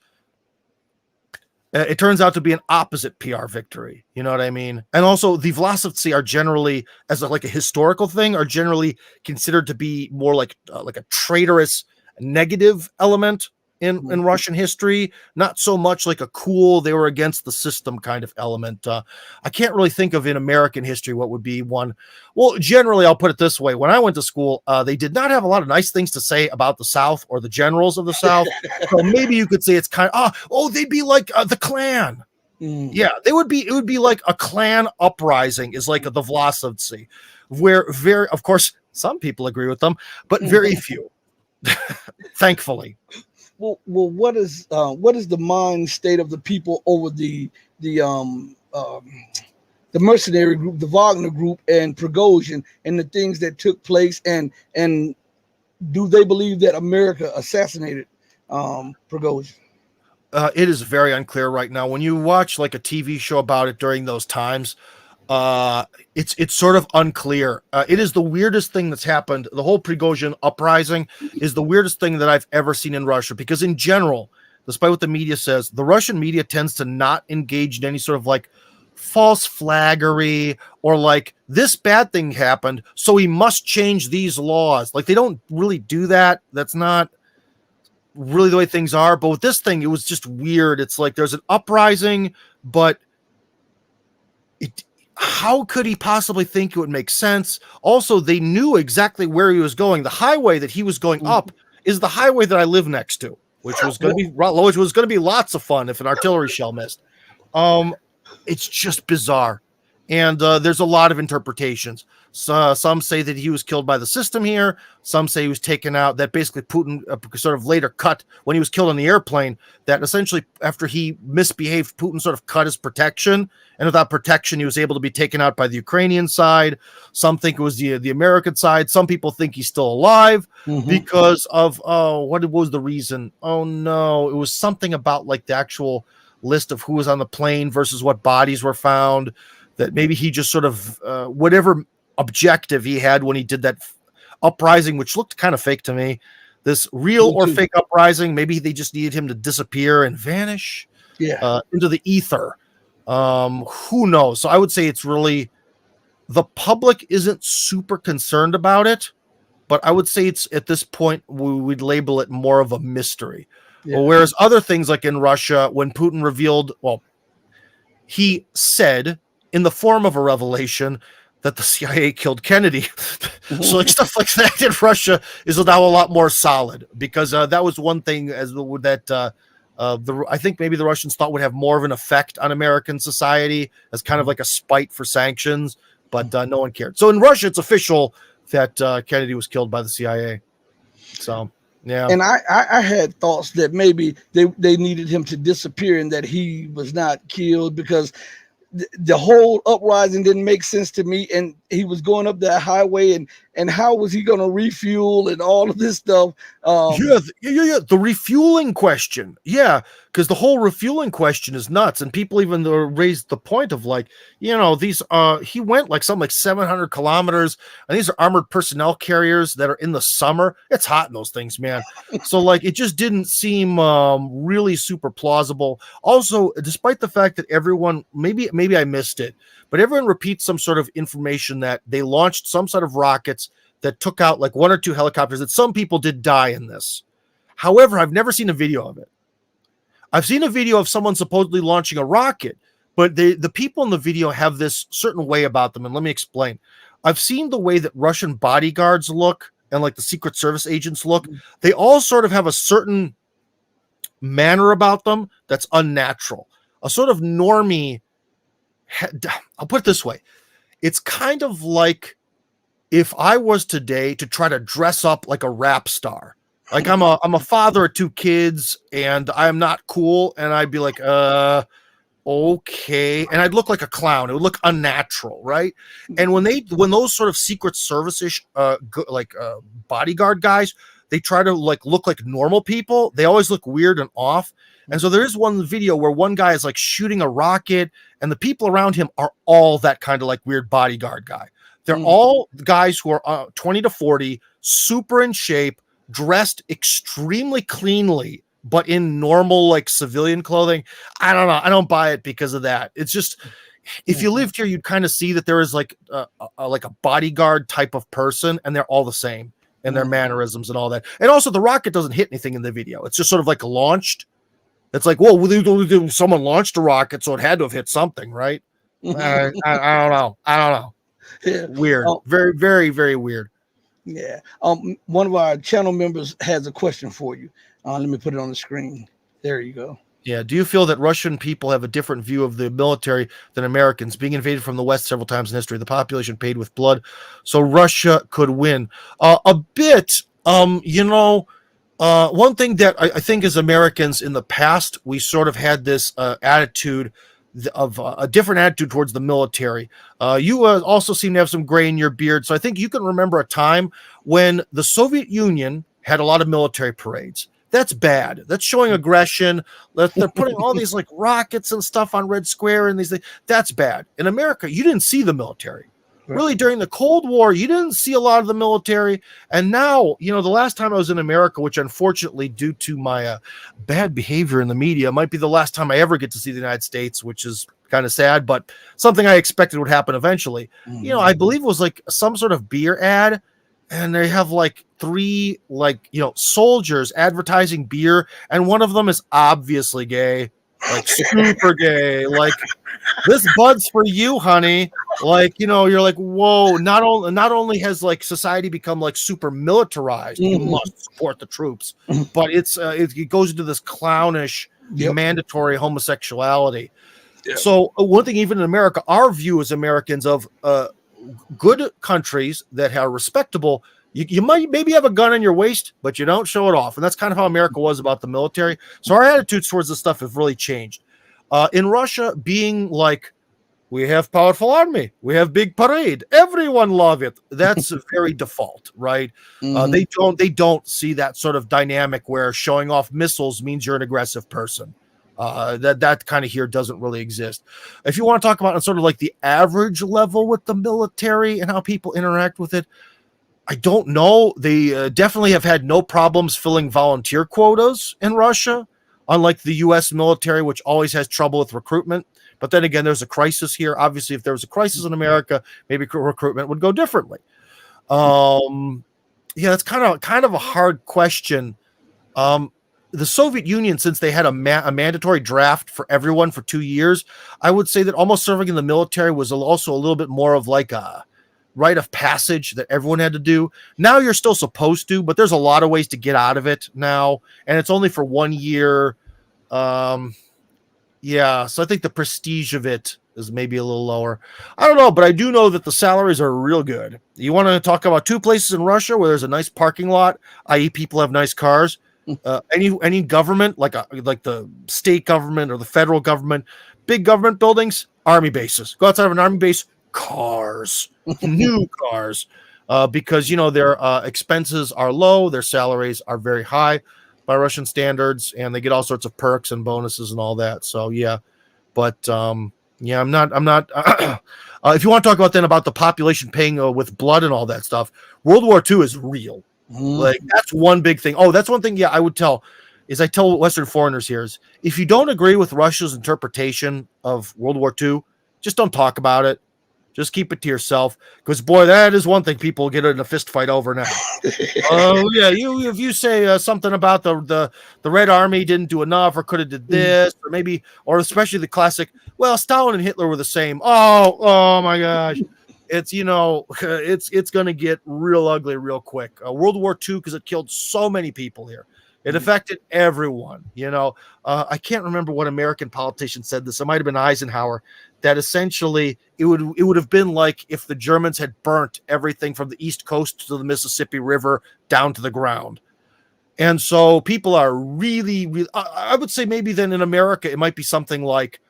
it turns out to be an opposite PR victory. You know what I mean? And also the Vlasovцы are generally, as like a historical thing, are generally considered to be more like a traitorous negative element in Russian history, not so much like a cool, they were against the system kind of element. I can't really think of in American history what would be one. Well, generally, I'll put it this way. When I went to school, they did not have a lot of nice things to say about the South or the generals of the South. So maybe you could say it's kind of, they'd be like the Klan. Yeah, it would be like a Klan uprising is like the Vlasovцы, where of course, some people agree with them, but very few, thankfully. Well, what is the mind state of the people over the mercenary group, the Wagner group, and Prigozhin, and the things that took place, and do they believe that America assassinated Prigozhin? It is very unclear right now. When you watch like a TV show about it during those times, it's sort of unclear. It is the weirdest thing that's happened. The whole Prigozhin uprising is the weirdest thing that I've ever seen in Russia, because in general, despite what the media says, the Russian media tends to not engage in any sort of like false flaggery or like this bad thing happened, so we must change these laws. Like they don't really do that. That's not really the way things are. But with this thing, it was just weird. It's like there's an uprising, but how could he possibly think it would make sense? Also, they knew exactly where he was going. The highway that he was going up is the highway that I live next to, which was going to be lots of fun if an artillery shell missed. It's just bizarre, and there's a lot of interpretations. So, some say that he was killed by the system here. Some say he was taken out, that basically Putin sort of later cut when he was killed on the airplane, that essentially after he misbehaved, Putin sort of cut his protection. And without protection, he was able to be taken out by the Ukrainian side. Some think it was the American side. Some people think he's still alive because of, what was the reason? Oh, no. It was something about like the actual list of who was on the plane versus what bodies were found, that maybe he just sort of, whatever objective he had when he did that uprising, which looked kind of fake to me, this real or fake uprising, maybe they just needed him to disappear and vanish into the ether. Who knows? So I would say it's really, the public isn't super concerned about it, but I would say it's, at this point, we'd label it more of a mystery. Whereas other things like in Russia, when Putin revealed, well, he said in the form of a revelation that the CIA killed Kennedy. So like stuff like that in Russia is now a lot more solid, because that was one thing as that I think maybe the Russians thought would have more of an effect on American society as kind of like a spite for sanctions, but no one cared. So in Russia, it's official that Kennedy was killed by the CIA. So yeah. And I had thoughts that maybe they needed him to disappear and that he was not killed, because the whole uprising didn't make sense to me, and he was going up that highway, and how was he going to refuel and all of this stuff? The refueling question, because the whole refueling question is nuts, and people even raised the point of like, these he went like 700 kilometers, and these are armored personnel carriers that are in the summer. It's hot in those things, man. So like it just didn't seem really super plausible. Also, despite the fact that everyone, maybe I missed it, but everyone repeats some sort of information that they launched some sort of rockets that took out like 1 or 2 helicopters, that some people did die in this. However, I've never seen a video of it. I've seen a video of someone supposedly launching a rocket, but the people in the video have this certain way about them. And let me explain. I've seen the way that Russian bodyguards look and like the Secret Service agents look. They all sort of have a certain manner about them that's unnatural. A sort of normie. I'll put it this way. It's kind of like if I was today to try to dress up like a rap star. Like I'm a father of 2 kids and I'm not cool, and I'd be like, okay, and I'd look like a clown. It would look unnatural, right? And when those sort of Secret Service-ish bodyguard guys, they try to like look like normal people, they always look weird and off. And so there is one video where one guy is like shooting a rocket, and the people around him are all that kind of like weird bodyguard guy. They're all guys who are 20 to 40, super in shape, dressed extremely cleanly, but in normal like civilian clothing. I don't know. I don't buy it because of that. It's just, if you lived here, you'd kind of see that there is like a bodyguard type of person, and they're all the same in their mannerisms and all that. And also the rocket doesn't hit anything in the video. It's just sort of like launched. It's like, well, someone launched a rocket, so it had to have hit something, right? I don't know. Yeah. Weird. Very, very, very weird. Yeah. One of our channel members has a question for you. Let me put it on the screen. There you go. Yeah. Do you feel that Russian people have a different view of the military than Americans? Being invaded from the West several times in history, the population paid with blood, so Russia could win. A bit. One thing that I think as Americans in the past, we sort of had this attitude of a different attitude towards the military. You also seem to have some gray in your beard. So I think you can remember a time when the Soviet Union had a lot of military parades. That's bad. That's showing aggression. They're putting all these like rockets and stuff on Red Square and these things. That's bad. In America, you didn't see the military. Really, during the Cold War, you didn't see a lot of the military. And now, the last time I was in America, which unfortunately, due to my bad behavior in the media, might be the last time I ever get to see the United States, which is kind of sad, but something I expected would happen eventually. I believe it was like some sort of beer ad, and they have like 3 soldiers advertising beer, and one of them is obviously gay. like super gay, like this bud's for you, honey. Like, you're like, whoa, not only has like society become like super militarized, you must support the troops, but it goes into this clownish mandatory homosexuality. So one thing, even in America, our view as Americans of good countries that are respectable, you might maybe have a gun in your waist, but you don't show it off. And that's kind of how America was about the military. So our attitudes towards this stuff have really changed. In Russia, being like, we have powerful army, we have big parade, everyone love it. That's very default, right? They don't see that sort of dynamic where showing off missiles means you're an aggressive person. That kind of here doesn't really exist. If you want to talk about sort of like the average level with the military and how people interact with it, I don't know. They definitely have had no problems filling volunteer quotas in Russia, unlike the U.S. military, which always has trouble with recruitment. But then again, there's a crisis here. Obviously, if there was a crisis in America, maybe recruitment would go differently. That's kind of a hard question. The Soviet Union, since they had a mandatory draft for everyone for 2 years, I would say that almost serving in the military was also a little bit more of like a rite of passage that everyone had to do. Now you're still supposed to, but there's a lot of ways to get out of it now, and it's only for 1 year. So I think the prestige of it is maybe a little lower. I don't know, but I do know that the salaries are real good. You want to talk about two places in Russia where there's a nice parking lot, i.e. people have nice cars. Any government, like the state government or the federal government, big government buildings, army bases. Go outside of an army base, cars, new cars, because their expenses are low, their salaries are very high by Russian standards, and they get all sorts of perks and bonuses and all that. So I'm not. If you want to talk about the population paying with blood and all that stuff, World War II is real. Like that's one big thing. Oh, that's one thing. Yeah, I tell Western foreigners here is if you don't agree with Russia's interpretation of World War II, just don't talk about it. Just keep it to yourself, because boy, that is one thing people get in a fist fight over now. If you say something about the Red Army didn't do enough or could have did this or especially the classic, well, Stalin and Hitler were the same. Oh my gosh. It's it's going to get real ugly real quick. World War II, because it killed so many people here. It affected everyone. I can't remember what American politician said this. It might have been Eisenhower, that essentially it would have been like if the Germans had burnt everything from the East Coast to the Mississippi River down to the ground. And so people are really, really, I would say maybe then in America, it might be something like,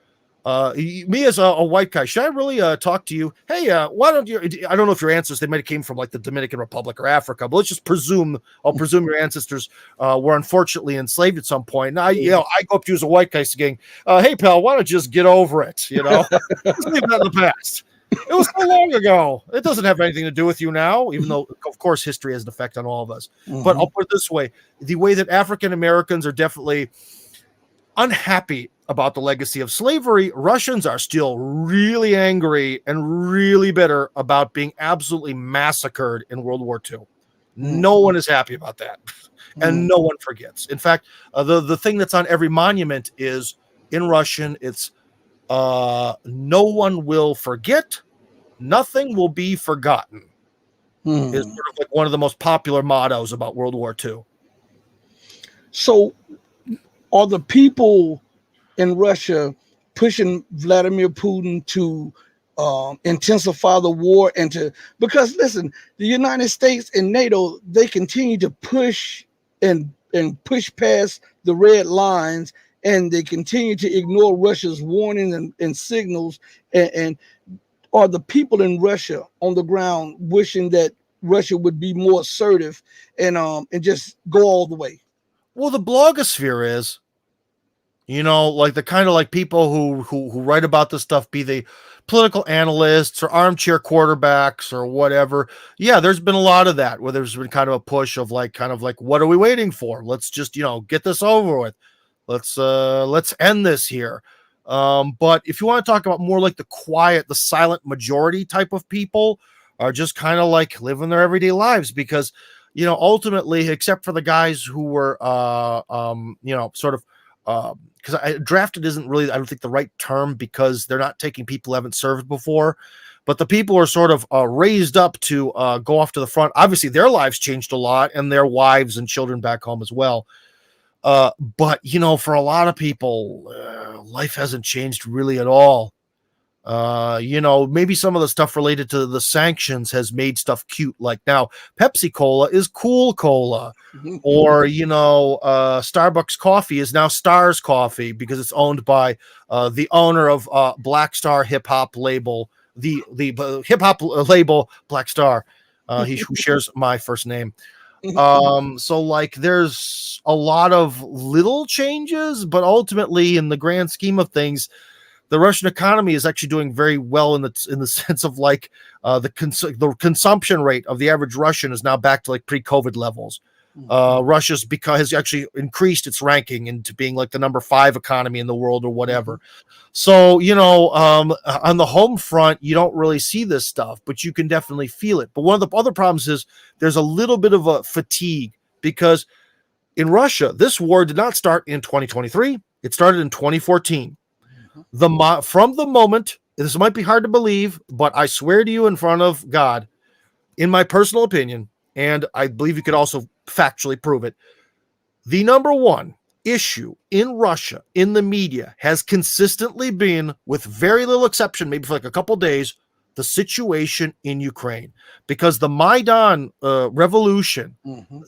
me as a white guy, should I really talk to you? Hey, why don't you? I don't know if your ancestors, they might have came from like the Dominican Republic or Africa, but let's just presume. I'll presume your ancestors were unfortunately enslaved at some point. Now, I go up to you as a white guy saying, "Hey, pal, why don't you just get over it? Let's leave that in the past. It was so long ago. It doesn't have anything to do with you now, even though, of course, history has an effect on all of us. But I'll put it this way: the way that African Americans are definitely unhappy about the legacy of slavery, Russians are still really angry and really bitter about being absolutely massacred in World War II. No one is happy about that, and no one forgets. In fact, the thing that's on every monument is in Russian. It's no one will forget, nothing will be forgotten. Is sort of like one of the most popular mottos about World War II. So, are the people in Russia pushing Vladimir Putin to intensify the war because listen, the United States and NATO, they continue to push and push past the red lines, and they continue to ignore Russia's warnings and signals. And are the people in Russia on the ground wishing that Russia would be more assertive and just go all the way? Well, the blogosphere is, like the kind of like people who write about this stuff, be they political analysts or armchair quarterbacks or whatever. Yeah, there's been a lot of that where there's been kind of a push of like, what are we waiting for? Let's just, get this over with. Let's end this here. But if you want to talk about more like the quiet, the silent majority type of people are just kind of like living their everyday lives, because, ultimately, except for the guys who were, sort of because drafted isn't really, I don't think, the right term, because they're not taking people who haven't served before, but the people are sort of raised up to go off to the front. Obviously, their lives changed a lot, and their wives and children back home as well. But you know, for a lot of people, life hasn't changed really at all. You know, maybe some of the stuff related to the sanctions has made stuff cute. Like now, Pepsi Cola is Cool Cola, or you know, Starbucks coffee is now Stars Coffee because it's owned by the owner of Black Star hip hop label, the hip hop label Black Star. Who shares my first name. So like there's a lot of little changes, but ultimately in the grand scheme of things, the Russian economy is actually doing very well in the sense of like the consumption rate of the average Russian is now back to like pre-COVID levels. Russia's has actually increased its ranking into being like the number 5 economy in the world or whatever. So, you know, on the home front, you don't really see this stuff, but you can definitely feel it. But one of the other problems is there's a little bit of a fatigue, because in Russia, this war did not start in 2023. It started in 2014. From the moment, this might be hard to believe, but I swear to you in front of God, in my personal opinion, and I believe you could also factually prove it, the number one issue in Russia, in the media, has consistently been, with very little exception, maybe for like a couple days, the situation in Ukraine. Because the Maidan revolution,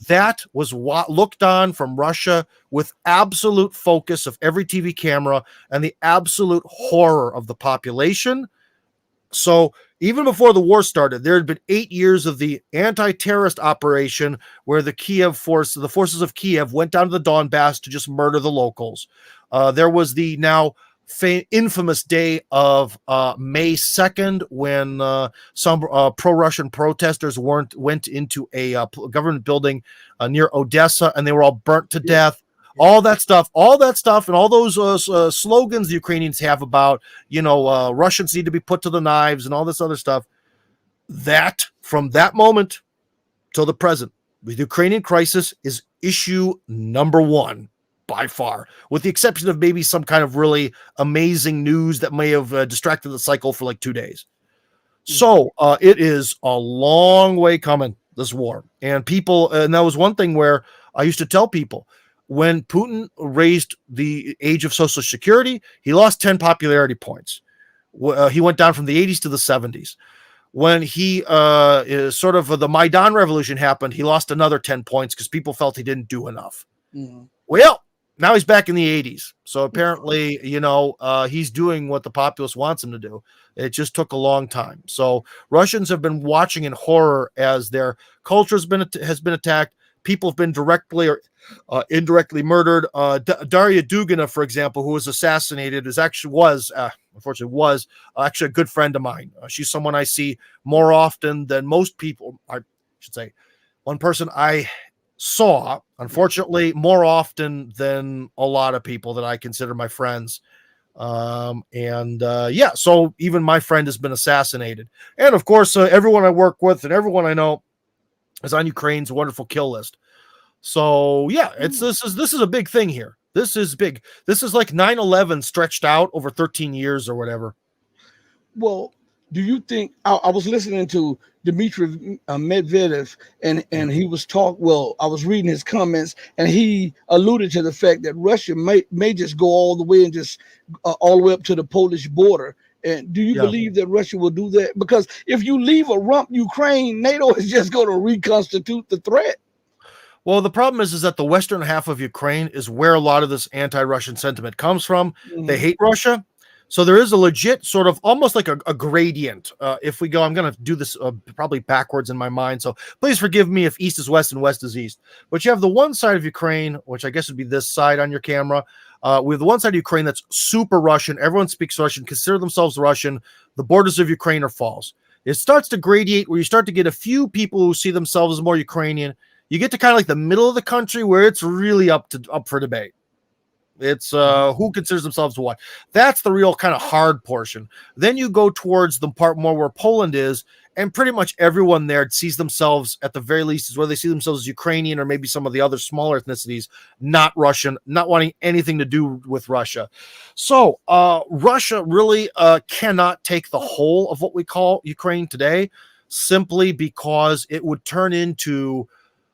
that was looked on from Russia with absolute focus of every TV camera and the absolute horror of the population. So even before the war started, there had been 8 years of the anti-terrorist operation where the forces of Kiev went down to the Donbass to just murder the locals. There was the now infamous day of May 2nd when some pro-Russian protesters went into a government building near Odessa, and they were all burnt to death. All that stuff, and all those slogans the Ukrainians have about, you know, Russians need to be put to the knives and all this other stuff. That, from that moment till the present, the Ukrainian crisis is issue number 1 by far, with the exception of maybe some kind of really amazing news that may have distracted the cycle for like 2 days. So it is a long way coming, this war. And people, and that was one thing where I used to tell people, when Putin raised the age of Social Security, he lost 10 popularity points. He went down from the 80s to the 70s. When he sort of the Maidan revolution happened, he lost another 10 points because people felt he didn't do enough. Well, now he's back in the 80s. So apparently, you know, he's doing what the populace wants him to do. It just took a long time. So Russians have been watching in horror as their culture has been attacked. People have been directly or indirectly murdered. Daria Dugina, for example, who was assassinated, unfortunately was actually a good friend of mine. She's someone I see more often than most people. I should say, one person I saw, unfortunately, more often than a lot of people that I consider my friends. So even my friend has been assassinated. And of course, everyone I work with and everyone I know is on Ukraine's wonderful kill list. So yeah, this is a big thing here. This is big. This is like 9/11 stretched out over 13 years or whatever. Well, do you think I was listening to Dmitry Medvedev, and he was I was reading his comments, and he alluded to the fact that Russia may just go all the way and just all the way up to the Polish border. And do you believe that Russia will do that? Because if you leave a rump Ukraine, NATO is just going to reconstitute the threat. Well, the problem is that the western half of Ukraine is where a lot of this anti-Russian sentiment comes from. They hate Russia. So there is a legit sort of almost like a gradient. If we go, I'm going to do this probably backwards in my mind. So please forgive me if east is west and west is east. But you have the one side of Ukraine, which I guess would be this side on your camera. We have the one side of Ukraine that's super Russian. Everyone speaks Russian, consider themselves Russian. The borders of Ukraine are false. It starts to gradiate where you start to get a few people who see themselves as more Ukrainian. You get to kind of like the middle of the country where it's really up for debate. It's who considers themselves what. That's the real kind of hard portion. Then you go towards the part more where Poland is, And pretty much everyone there sees themselves, at the very least, is whether they see themselves as Ukrainian or maybe some of the other smaller ethnicities, not Russian, not wanting anything to do with Russia. So Russia really cannot take the whole of what we call Ukraine today, simply because it would turn into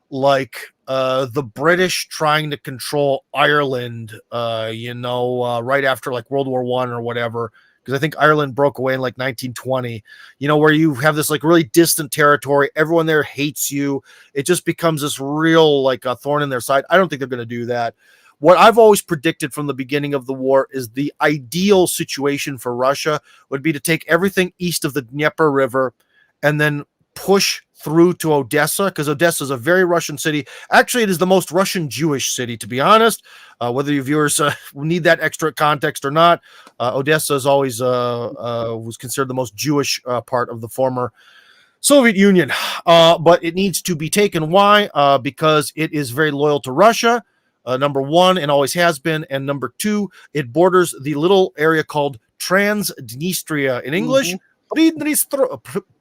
like the British trying to control Ireland, right after like World War I or whatever, because I think Ireland broke away in like 1920, where you have this like really distant territory. Everyone there hates you. It just becomes this real like a thorn in their side. I don't think they're going to do that. What I've always predicted from the beginning of the war is the ideal situation for Russia would be to take everything east of the Dnieper River and then push through to Odessa, because Odessa is a very Russian city. Actually, it is the most Russian Jewish city, to be honest. Whether your viewers need that extra context or not, Odessa is always was considered the most Jewish part of the former Soviet Union. But it needs to be taken. Why? Because it is very loyal to Russia, number one, and always has been. And number two, it borders the little area called Transnistria in English. Mm-hmm.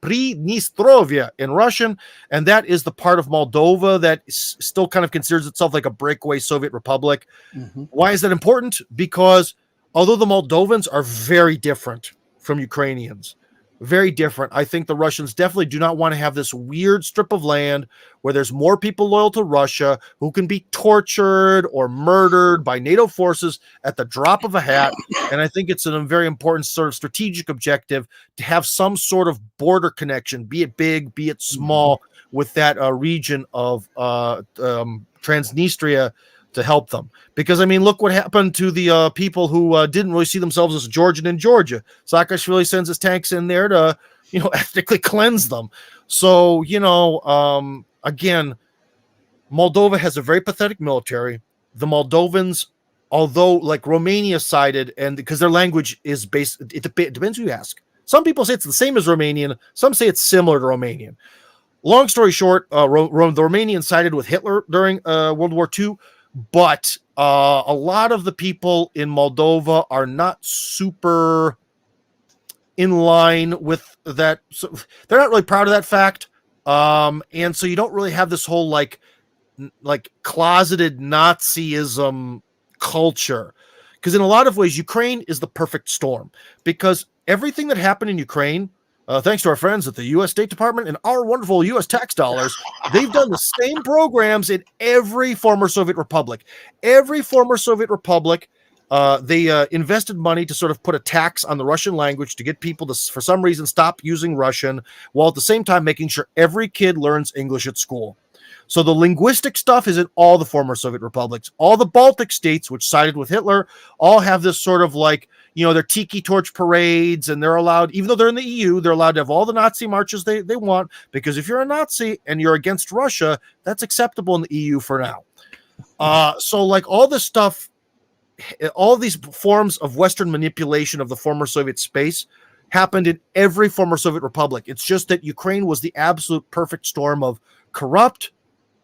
Pridnistrovia in Russian, and that is the part of Moldova that still kind of considers itself like a breakaway Soviet republic. Mm-hmm. Why is that important? Because although the Moldovans are very different from Ukrainians, very different, I think the Russians definitely do not want to have this weird strip of land where there's more people loyal to Russia who can be tortured or murdered by NATO forces at the drop of a hat. And I think it's a very important sort of strategic objective to have some sort of border connection, be it big, be it small, with that region of Transnistria to help them. Because, I mean, look what happened to the people who didn't really see themselves as Georgian in Georgia. Saakashvili sends his tanks in there to, ethnically cleanse them. So, again, Moldova has a very pathetic military. The Moldovans, although like Romania sided, and because their language is based, it depends who you ask. Some people say it's the same as Romanian. Some say it's similar to Romanian. Long story short, the Romanians sided with Hitler during World War II. But a lot of the people in Moldova are not super in line with that. So they're not really proud of that fact. And so you don't really have this whole like closeted Nazism culture. Because in a lot of ways, Ukraine is the perfect storm. Because everything that happened in Ukraine, thanks to our friends at the U.S. State Department and our wonderful U.S. tax dollars, they've done the same programs in every former Soviet republic. Every former Soviet republic, they invested money to sort of put a tax on the Russian language to get people to, for some reason, stop using Russian, while at the same time making sure every kid learns English at school. So the linguistic stuff is in all the former Soviet republics. All the Baltic states, which sided with Hitler, all have this sort of like, their tiki torch parades, and they're allowed, even though they're in the EU, they're allowed to have all the Nazi marches they want, because if you're a Nazi and you're against Russia, that's acceptable in the EU for now. So like all this stuff, all these forms of Western manipulation of the former Soviet space happened in every former Soviet republic. It's just that Ukraine was the absolute perfect storm of corrupt,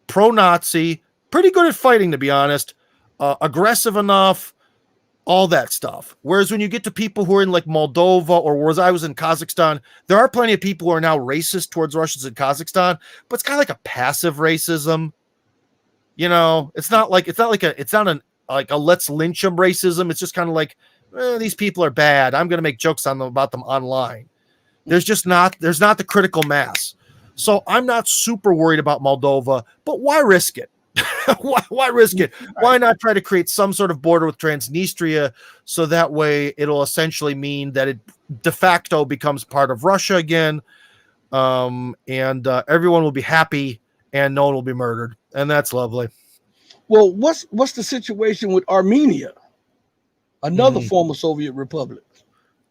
pro-Nazi, pretty good at fighting, to be honest, aggressive enough, all that stuff. Whereas when you get to people who are in like Moldova, or whereas I was in Kazakhstan, there are plenty of people who are now racist towards Russians in Kazakhstan, but it's kind of like a passive racism. It's not a let's lynch them racism. It's just kind of like, these people are bad. I'm going to make jokes on them about them online. There's not the critical mass. So I'm not super worried about Moldova, but why risk it? Why risk it? Why not try to create some sort of border with Transnistria, so that way it'll essentially mean that it de facto becomes part of Russia again, and everyone will be happy and no one will be murdered, and that's lovely. Well, what's the situation with Armenia, another former Soviet republic?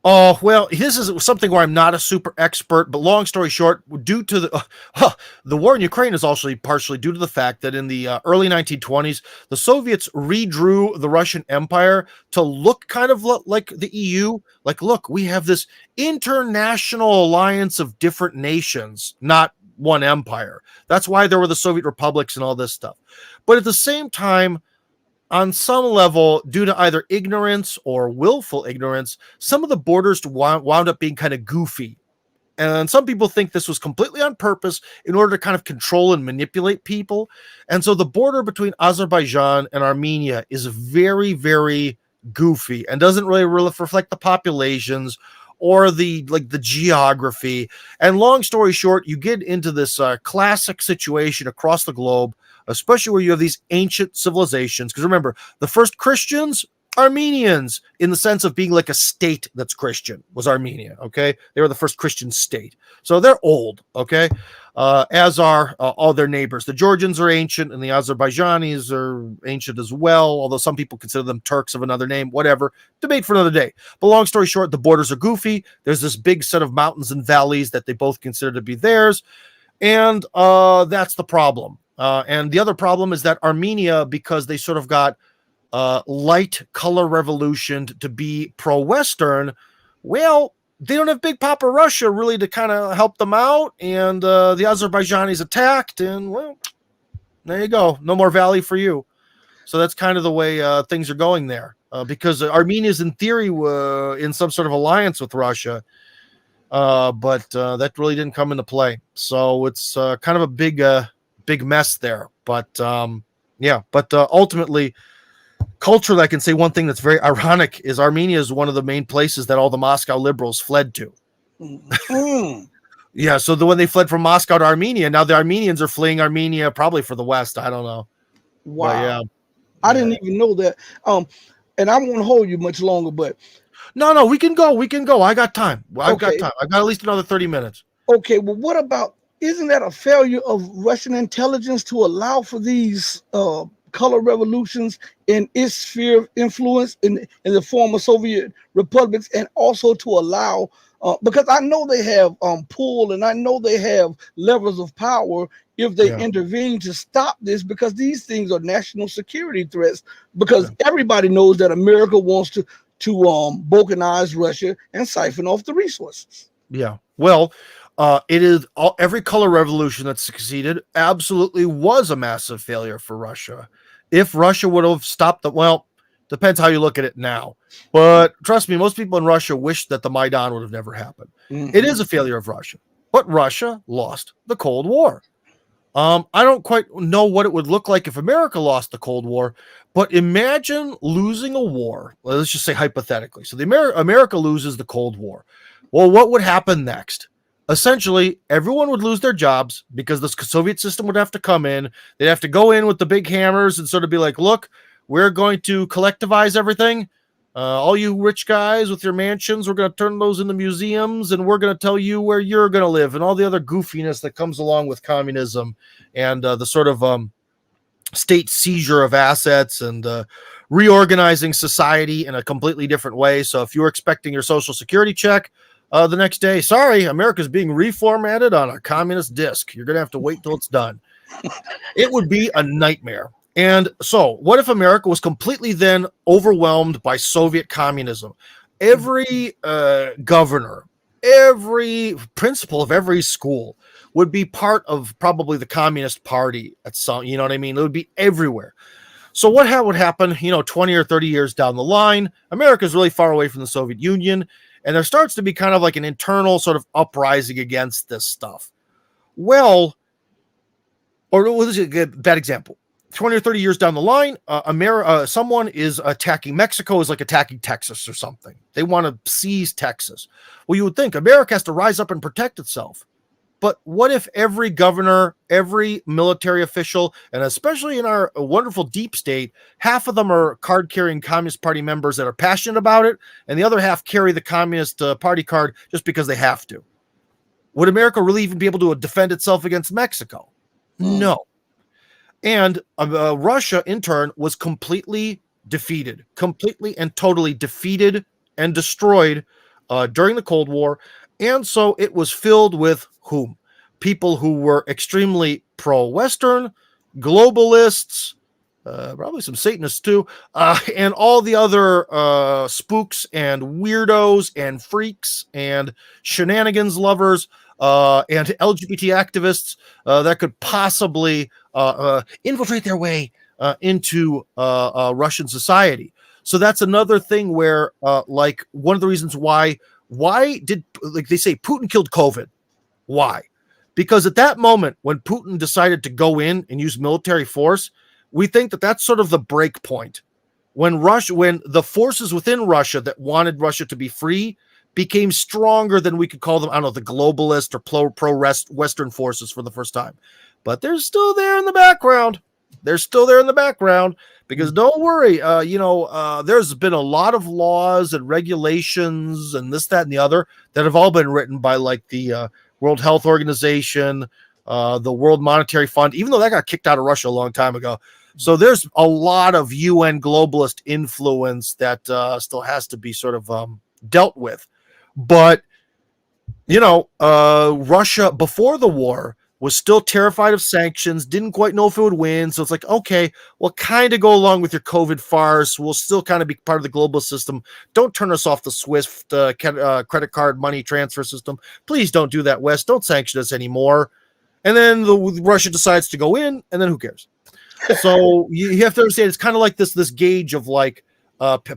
Oh, well, this is something where I'm not a super expert, but long story short, due to the war in Ukraine is also partially due to the fact that in the early 1920s, the Soviets redrew the Russian Empire to look kind of like the EU. Like, look, we have this international alliance of different nations, not one empire. That's why there were the Soviet republics and all this stuff. But at the same time, on some level, due to either ignorance or willful ignorance, some of the borders wound up being kind of goofy. And some people think this was completely on purpose in order to kind of control and manipulate people. And so the border between Azerbaijan and Armenia is very, very goofy and doesn't really reflect the populations or the geography. And long story short, you get into this classic situation across the globe, especially where you have these ancient civilizations. Because remember, the first Christians, Armenians, in the sense of being like a state that's Christian, was Armenia. Okay, they were the first Christian state, so they're old. Okay, as are all their neighbors. The Georgians are ancient, and the Azerbaijanis are ancient as well. Although some people consider them Turks of another name. Whatever, debate for another day. But long story short, the borders are goofy. There's this big set of mountains and valleys that they both consider to be theirs, and that's the problem. And the other problem is that Armenia, because they sort of got light color revolution to be pro-Western, well, they don't have Big Papa Russia really to kind of help them out, and the Azerbaijanis attacked, and well, there you go, no more valley for you. So that's kind of the way things are going there, because Armenia's in theory in some sort of alliance with Russia, but that really didn't come into play. So it's kind of a big mess there. But ultimately, culturally, I can say one thing that's very ironic is Armenia is one of the main places that all the Moscow liberals fled to. Mm-hmm. Yeah, so when they fled from Moscow to Armenia, now the Armenians are fleeing Armenia probably for the West. I don't know. Wow. But yeah. I didn't even know that. And I won't hold you much longer, but no, we can go. I got time. I've Okay. got time. I've got at least another 30 minutes. Okay, well, what about, isn't that a failure of Russian intelligence to allow for these color revolutions in its sphere of influence in the former Soviet republics, and also to allow, because I know they have pull, and I know they have levers of power if they intervene to stop this, because these things are national security threats, because everybody knows that America wants to balkanize Russia and siphon off the resources. Yeah. Well, it is every color revolution that succeeded absolutely was a massive failure for Russia. If Russia would have stopped depends how you look at it now. But trust me, most people in Russia wish that the Maidan would have never happened. Mm-hmm. It is a failure of Russia, but Russia lost the Cold War. I don't quite know what it would look like if America lost the Cold War, but imagine losing a war. Well, let's just say hypothetically. So America loses the Cold War. Well, what would happen next? Essentially, everyone would lose their jobs because the Soviet system would have to come in. They'd have to go in with the big hammers and sort of be like, look, we're going to collectivize everything. All you rich guys with your mansions, we're going to turn those into museums, and we're going to tell you where you're going to live, and all the other goofiness that comes along with communism and the sort of state seizure of assets and reorganizing society in a completely different way. So if you were expecting your Social Security check the next day, sorry, America's being reformatted on a communist disk. You're going to have to wait till it's done. It would be a nightmare. And so what if America was completely then overwhelmed by Soviet communism? Every governor, every principal of every school would be part of probably the Communist Party at some, you know what I mean? It would be everywhere. So what would happen, 20 or 30 years down the line? America's really far away from the Soviet Union, and there starts to be kind of like an internal sort of uprising against this stuff. Well, or this is a bad example. 20 or 30 years down the line, someone is attacking Mexico, is like attacking Texas or something. They want to seize Texas. Well, you would think America has to rise up and protect itself. But what if every governor, every military official, and especially in our wonderful deep state, half of them are card-carrying Communist Party members that are passionate about it, and the other half carry the Communist Party card just because they have to? Would America really even be able to defend itself against Mexico? No. And Russia, in turn, was completely and totally defeated and destroyed during the Cold War. And so it was filled with whom? People who were extremely pro-Western, globalists, probably some Satanists too, and all the other spooks and weirdos and freaks and shenanigans lovers and LGBT activists that could possibly infiltrate their way into Russian society. So that's another thing where, like, one of the reasons why why did, like they say, Putin killed COVID? Why? Because at that moment, when Putin decided to go in and use military force, we think that that's sort of the break point. When the forces within Russia that wanted Russia to be free became stronger than we could call them, I don't know, the globalist or pro-Western forces for the first time. But they're still there in the background. They're still there in the background because don't worry, there's been a lot of laws and regulations and this, that, and the other that have all been written by like the World Health Organization, the World Monetary Fund, even though that got kicked out of Russia a long time ago. So there's a lot of UN globalist influence that still has to be sort of dealt with. But, Russia before the war was still terrified of sanctions, didn't quite know if it would win. So it's like, okay, we'll kind of go along with your COVID farce. We'll still kind of be part of the global system. Don't turn us off the SWIFT credit card money transfer system. Please don't do that, West. Don't sanction us anymore. And then Russia decides to go in, and then who cares? So you have to understand, it's kind of like this gauge of like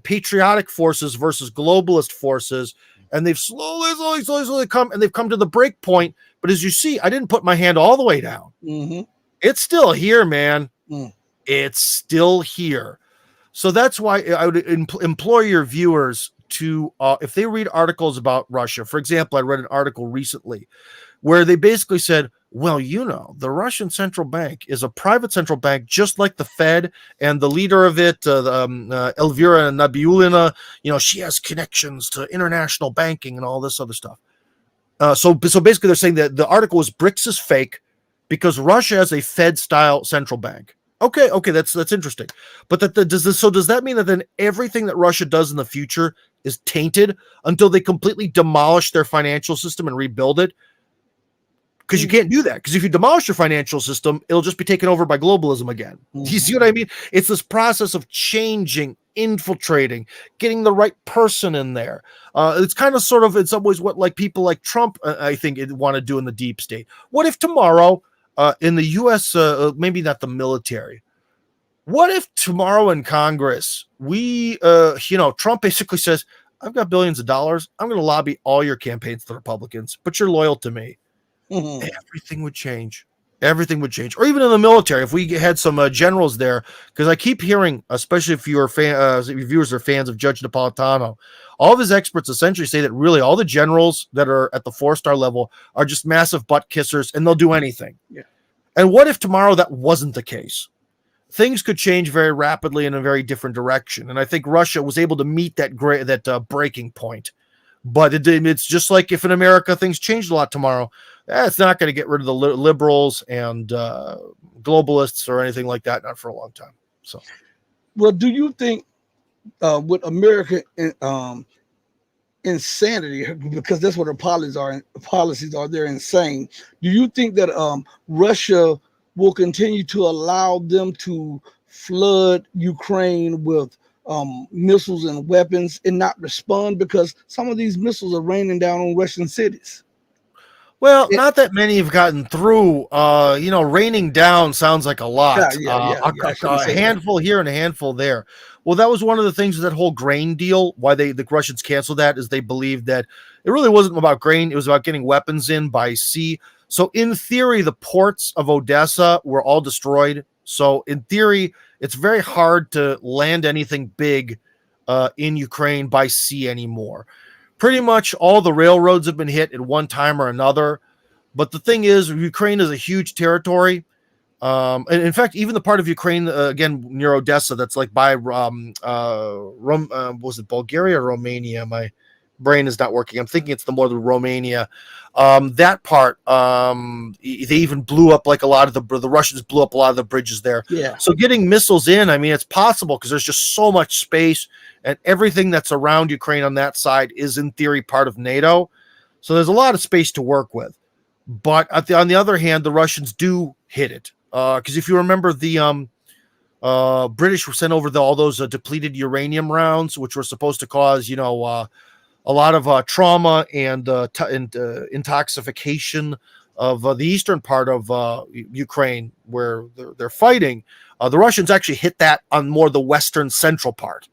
patriotic forces versus globalist forces. And they've slowly come, and they've come to the break point. But as you see, I didn't put my hand all the way down. Mm-hmm. It's still here, man. It's still here. So that's why I would implore your viewers to, if they read articles about Russia, for example, I read an article recently where they basically said, well, the Russian central bank is a private central bank, just like the Fed, and the leader of it, Elvira Nabiullina, she has connections to international banking and all this other stuff. So basically they're saying that the article was bricks is fake because Russia has a Fed-style central bank. Okay, that's interesting. But does that mean that then everything that Russia does in the future is tainted until they completely demolish their financial system and rebuild it? Because you can't do that. Because if you demolish your financial system, it'll just be taken over by globalism again. You see what I mean? It's this process of changing, infiltrating, getting the right person in there. It's kind of sort of in some ways what like people like Trump, I think, want to do in the deep state. What if tomorrow in the U.S., maybe not the military, what if tomorrow in Congress, Trump basically says, I've got billions of dollars. I'm going to lobby all your campaigns to the Republicans, but you're loyal to me. Everything would change. Everything would change. Or even in the military, if we had some generals there, because I keep hearing, especially if your viewers are fans of Judge Napolitano, all of his experts essentially say that really all the generals that are at the 4-star level are just massive butt kissers and they'll do anything. Yeah. And what if tomorrow that wasn't the case? Things could change very rapidly in a very different direction. And I think Russia was able to meet that breaking point. But it's just like if in America things changed a lot tomorrow, it's not going to get rid of the liberals and globalists or anything like that, not for a long time. So, well, do you think with American insanity, because that's what her policies are, they're insane. Do you think that Russia will continue to allow them to flood Ukraine with missiles and weapons and not respond, because some of these missiles are raining down on Russian cities? Well, not that many have gotten through. Raining down sounds like a lot. A handful here and a handful there. Well, that was one of the things with that whole grain deal. Why the Russians canceled that is they believed that it really wasn't about grain. It was about getting weapons in by sea. So in theory, the ports of Odessa were all destroyed. So in theory, it's very hard to land anything big in Ukraine by sea anymore. Pretty much all the railroads have been hit at one time or another. But the thing is, Ukraine is a huge territory. And in fact, even the part of Ukraine, again, near Odessa, that's like by, was it Bulgaria or Romania? My brain is not working. I'm thinking it's the Romania. That part, they even blew up like a lot of the Russians blew up a lot of the bridges there. Yeah. So getting missiles in, I mean, it's possible because there's just so much space, and everything that's around Ukraine on that side is in theory part of NATO. So there's a lot of space to work with. But on the other hand, the Russians do hit it. Because if you remember, the British were sent over all those depleted uranium rounds, which were supposed to cause, a lot of trauma and intoxication of the eastern part of Ukraine where they're fighting. The Russians actually hit that on more the western central part.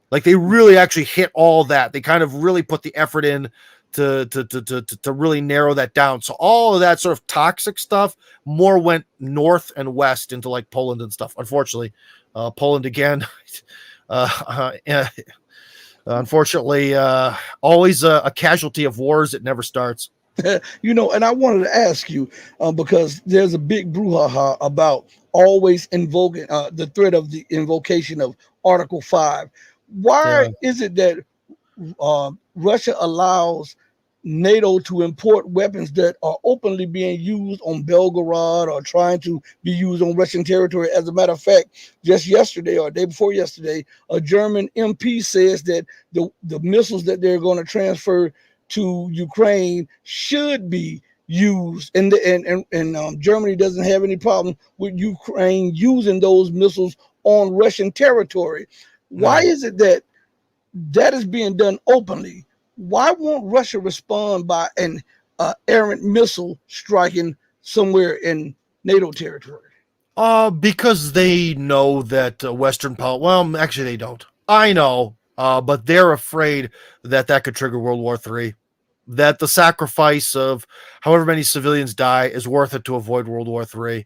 Like they really actually hit all that. They kind of really put the effort in to really narrow that down. So all of that sort of toxic stuff more went north and west into like Poland and stuff. Unfortunately, Poland again, unfortunately, always a casualty of wars. It never starts. And I wanted to ask you because there's a big brouhaha about always invoking the threat of the invocation of Article 5. Why Yeah. is it that Russia allows NATO to import weapons that are openly being used on Belgorod or trying to be used on Russian territory? As a matter of fact, just yesterday or day before yesterday, a German MP says that the missiles that they're going to transfer to Ukraine should be used, and Germany doesn't have any problem with Ukraine using those missiles on Russian territory. Why No. is it that is being done openly? Why won't Russia respond by an errant missile striking somewhere in NATO territory? Because they know that well, actually they don't. I know, but they're afraid that that could trigger World War III. That the sacrifice of however many civilians die is worth it to avoid World War III.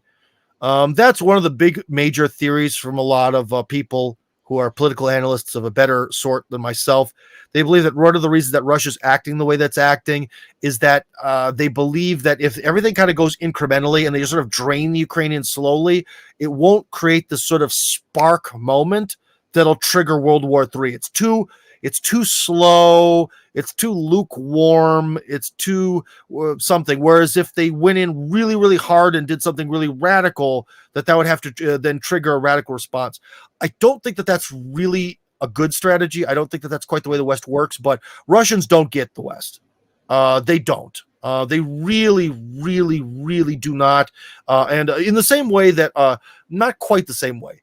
That's one of the big major theories from a lot of people who are political analysts of a better sort than myself. They believe that one of the reasons that Russia's acting the way that's acting is that they believe that if everything kind of goes incrementally and they just sort of drain the Ukrainians slowly, it won't create this sort of spark moment that'll trigger World War III. It's too slow. It's too lukewarm. It's too something. Whereas if they went in really, really hard and did something really radical, that would have to then trigger a radical response. I don't think that that's really a good strategy. I don't think that that's quite the way the West works, but Russians don't get the West. They don't. They really, really, really do not. And in the same way that, not quite the same way,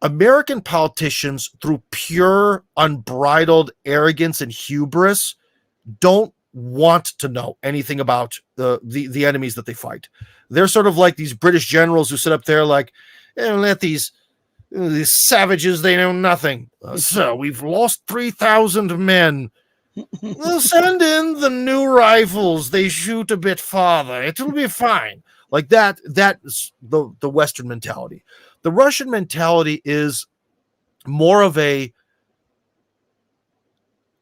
American politicians, through pure, unbridled arrogance and hubris, don't want to know anything about the enemies that they fight. They're sort of like these British generals who sit up there like, let these savages, they know nothing. So we've lost 3,000 men. We'll send in the new rifles. They shoot a bit farther. It'll be fine. Like that's the Western mentality. The Russian mentality is more of a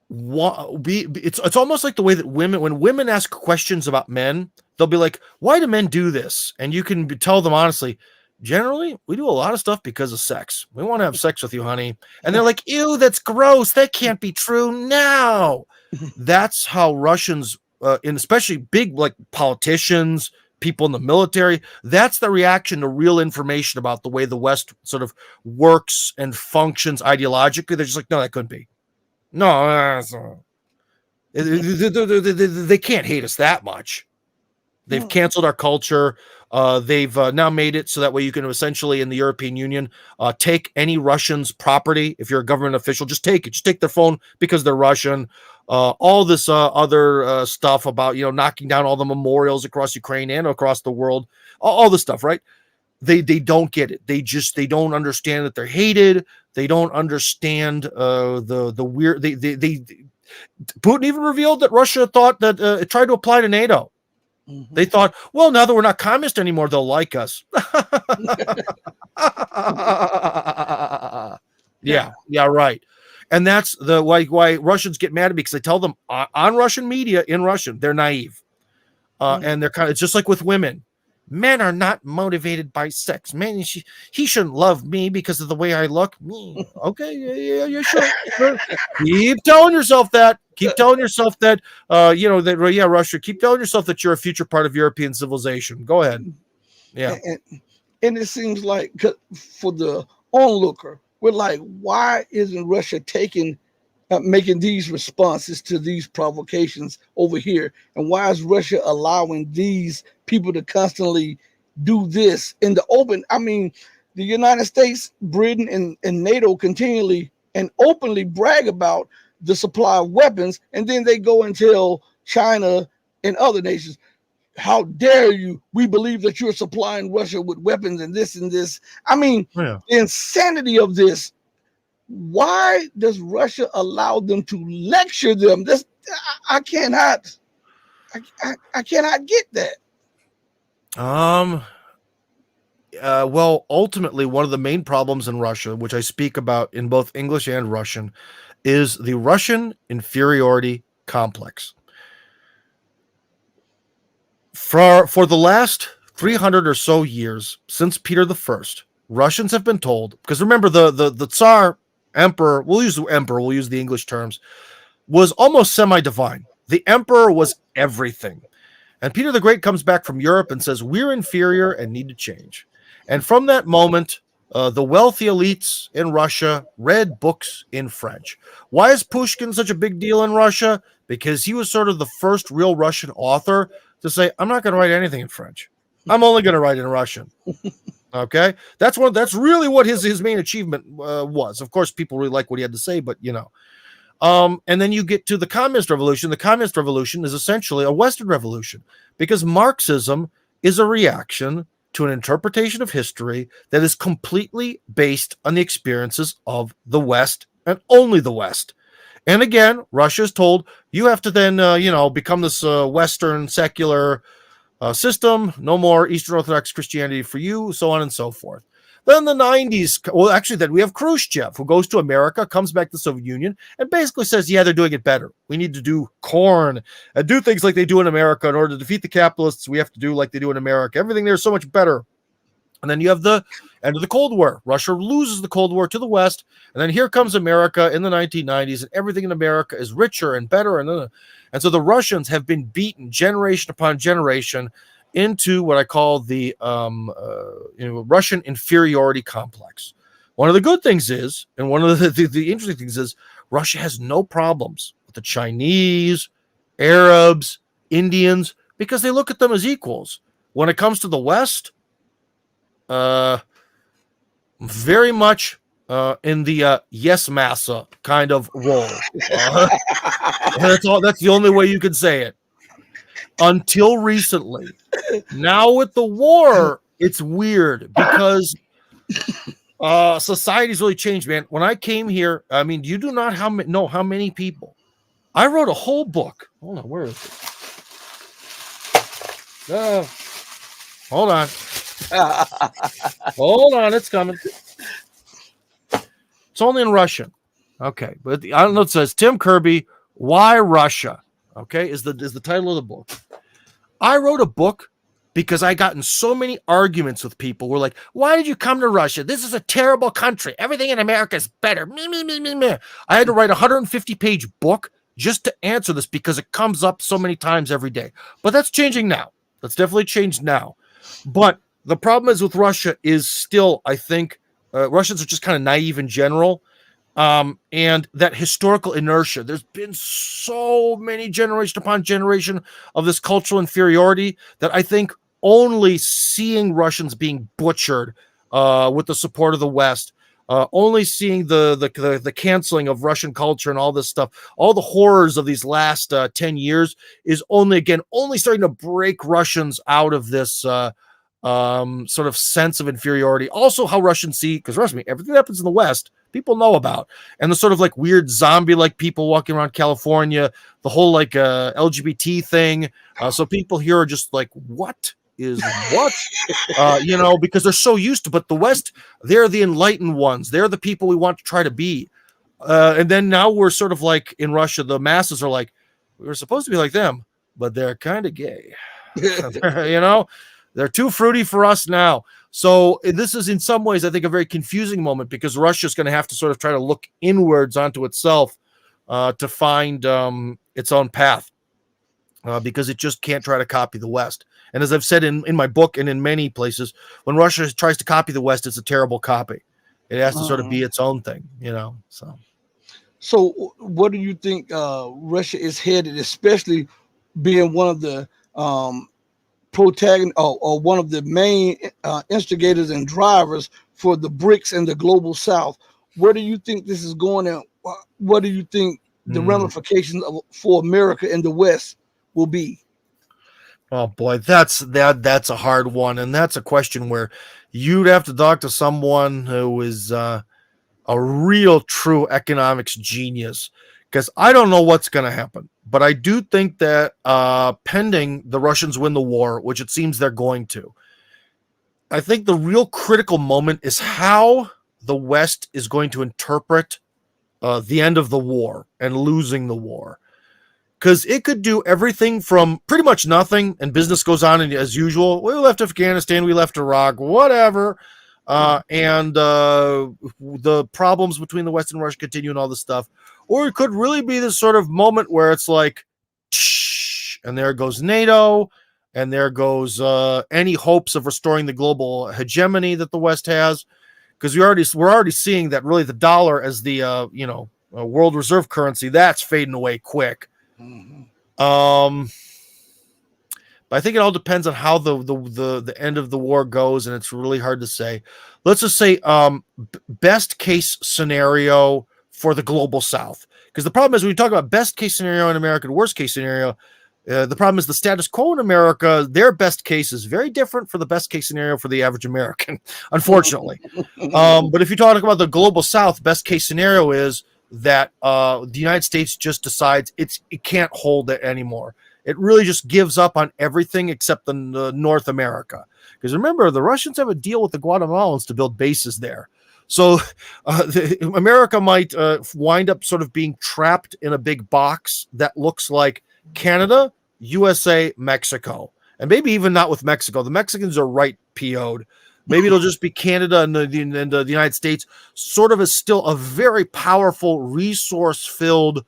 it's almost like the way that when women ask questions about men, they'll be like, why do men do this? And you can tell them honestly, generally we do a lot of stuff because of sex. We want to have sex with you, honey. And they're like, ew, that's gross, that can't be true. No. That's how Russians and especially big like politicians, people in the military, that's the reaction to real information about the way the West sort of works and functions ideologically. They're just like, no, that couldn't be. No, they can't hate us that much. They've canceled our culture. They've now made it so that way you can essentially in the European Union take any Russian's property. If you're a government official, just take it. Just take their phone because they're Russian. All this other stuff about, knocking down all the memorials across Ukraine and across the world. All this stuff, right? They don't get it. They don't understand that they're hated. They don't understand the weird. Putin even revealed that Russia thought that it tried to apply to NATO. Mm-hmm. They thought, well, now that we're not communist anymore, they'll like us. Yeah, right. And that's the why Russians get mad at me, because I tell them on Russian media in Russian, they're naive. And they're it's just like with women. Men are not motivated by sex. Man, he shouldn't love me because of the way I look. Okay, yeah, sure. Keep telling yourself that. Keep telling yourself that. Russia. Keep telling yourself that you're a future part of European civilization. Go ahead. Yeah. And it seems like for the onlooker, we're like, why isn't Russia making these responses to these provocations over here? And why is Russia allowing these people to constantly do this in the open? I mean, the United States, Britain, and NATO continually and openly brag about the supply of weapons, and then they go and tell China and other nations, how dare you? We believe that you're supplying Russia with weapons and this and this. I mean, the insanity of this. Why does Russia allow them to lecture them? This I cannot. I cannot get that. Well, ultimately, one of the main problems in Russia, which I speak about in both English and Russian, is the Russian inferiority complex. For the last 300 or so years, since Peter I, Russians have been told, because remember, the Tsar, emperor, we'll use the English terms, was almost semi-divine. The emperor was everything. And Peter the Great comes back from Europe and says, we're inferior and need to change. And from that moment, the wealthy elites in Russia read books in French. Why is Pushkin such a big deal in Russia? Because he was sort of the first real Russian author to say, I'm not going to write anything in French. I'm only going to write in Russian. Okay? That's really what his main achievement was. Of course, people really like what he had to say, but you know. And then you get to the Communist Revolution. The Communist Revolution is essentially a Western revolution because Marxism is a reaction to an interpretation of history that is completely based on the experiences of the West and only the West. And again, Russia is told you have to then, become this Western secular system. No more Eastern Orthodox Christianity for you, so on and so forth. Then the 90s, well, actually, then we have Khrushchev, who goes to America, comes back to the Soviet Union, and basically says, yeah, they're doing it better. We need to do corn and do things like they do in America. In order to defeat the capitalists, we have to do like they do in America. Everything there is so much better. And then you have the end of the Cold War. Russia loses the Cold War to the West, and then here comes America in the 1990s, and everything in America is richer and better. And so the Russians have been beaten generation upon generation into what I call the Russian inferiority complex. One of the good things is, and one of the interesting things is, Russia has no problems with the Chinese, Arabs, Indians, because they look at them as equals. When it comes to the West, very much in the yes massa kind of role. That's the only way you can say it. Until recently. Now with the war, it's weird because society's really changed, man. When I came here, I mean, you do not know how many people. I wrote a whole book. Hold on, where is it? Hold on. Hold on, it's coming. It's only in Russian. Okay, but I don't know. It says Tim Kirby, Why Russia? Okay, is the title of the book. I wrote a book because I got in so many arguments with people who were like, why did you come to Russia? This is a terrible country. Everything in America is better. Me. I had to write a 150-page book just to answer this because it comes up so many times every day. But that's changing now. That's definitely changed now. But the problem is with Russia is still, I think, Russians are just kind of naive in general. And that historical inertia, there's been so many generation upon generation of this cultural inferiority that I think only seeing Russians being butchered with the support of the West, only seeing the canceling of Russian culture and all this stuff, all the horrors of these last 10 years is only starting to break Russians out of this sort of sense of inferiority. Also how Russians see, because trust me, everything that happens in the West, people know about, and the sort of like weird zombie-like people walking around California, the whole like LGBT thing. So people here are just like, what is what? Because they're so used to, but the West, they're the enlightened ones. They're the people we want to try to be. And then now we're sort of like in Russia, the masses are like, we're supposed to be like them, but they're kind of gay. They're too fruity for us now. So this is in some ways, I think, a very confusing moment because Russia's going to have to sort of try to look inwards onto itself to find its own path because it just can't try to copy the West. And as I've said in my book and in many places, when Russia tries to copy the West, it's a terrible copy. It has to sort of be its own thing, So what do you think Russia is headed, especially being one of the protagonist or one of the main instigators and drivers for the BRICS and the global South? Where do you think this is going, and what do you think the ramifications for America and the West will be? Oh boy, that's a hard one, and that's a question where you'd have to talk to someone who is a real true economics genius, because I don't know what's going to happen, but I do think that pending the Russians win the war, which it seems they're going to, I think the real critical moment is how the West is going to interpret the end of the war and losing the war. Because it could do everything from pretty much nothing and business goes on as usual. We left Afghanistan, we left Iraq, whatever. And the problems between the West and Russia continue and all this stuff. Or it could really be this sort of moment where it's like, and there goes NATO, and there goes any hopes of restoring the global hegemony that the West has. Because we're already seeing that really the dollar as the world reserve currency, that's fading away quick. But I think it all depends on how the end of the war goes, and it's really hard to say. Let's just say best case scenario for the global South, because the problem is when you talk about best case scenario in America and worst case scenario, the problem is the status quo in America. Their best case is very different for the best case scenario for the average American, unfortunately. But if you talk about the global South, best case scenario is that the United States just decides it can't hold it anymore. It really just gives up on everything except the North America. Because remember, the Russians have a deal with the Guatemalans to build bases there. So America might wind up sort of being trapped in a big box that looks like Canada, USA, Mexico. And maybe even not with Mexico. The Mexicans are right PO'd. Maybe it'll just be Canada and the United States, sort of as still a very powerful, resource-filled,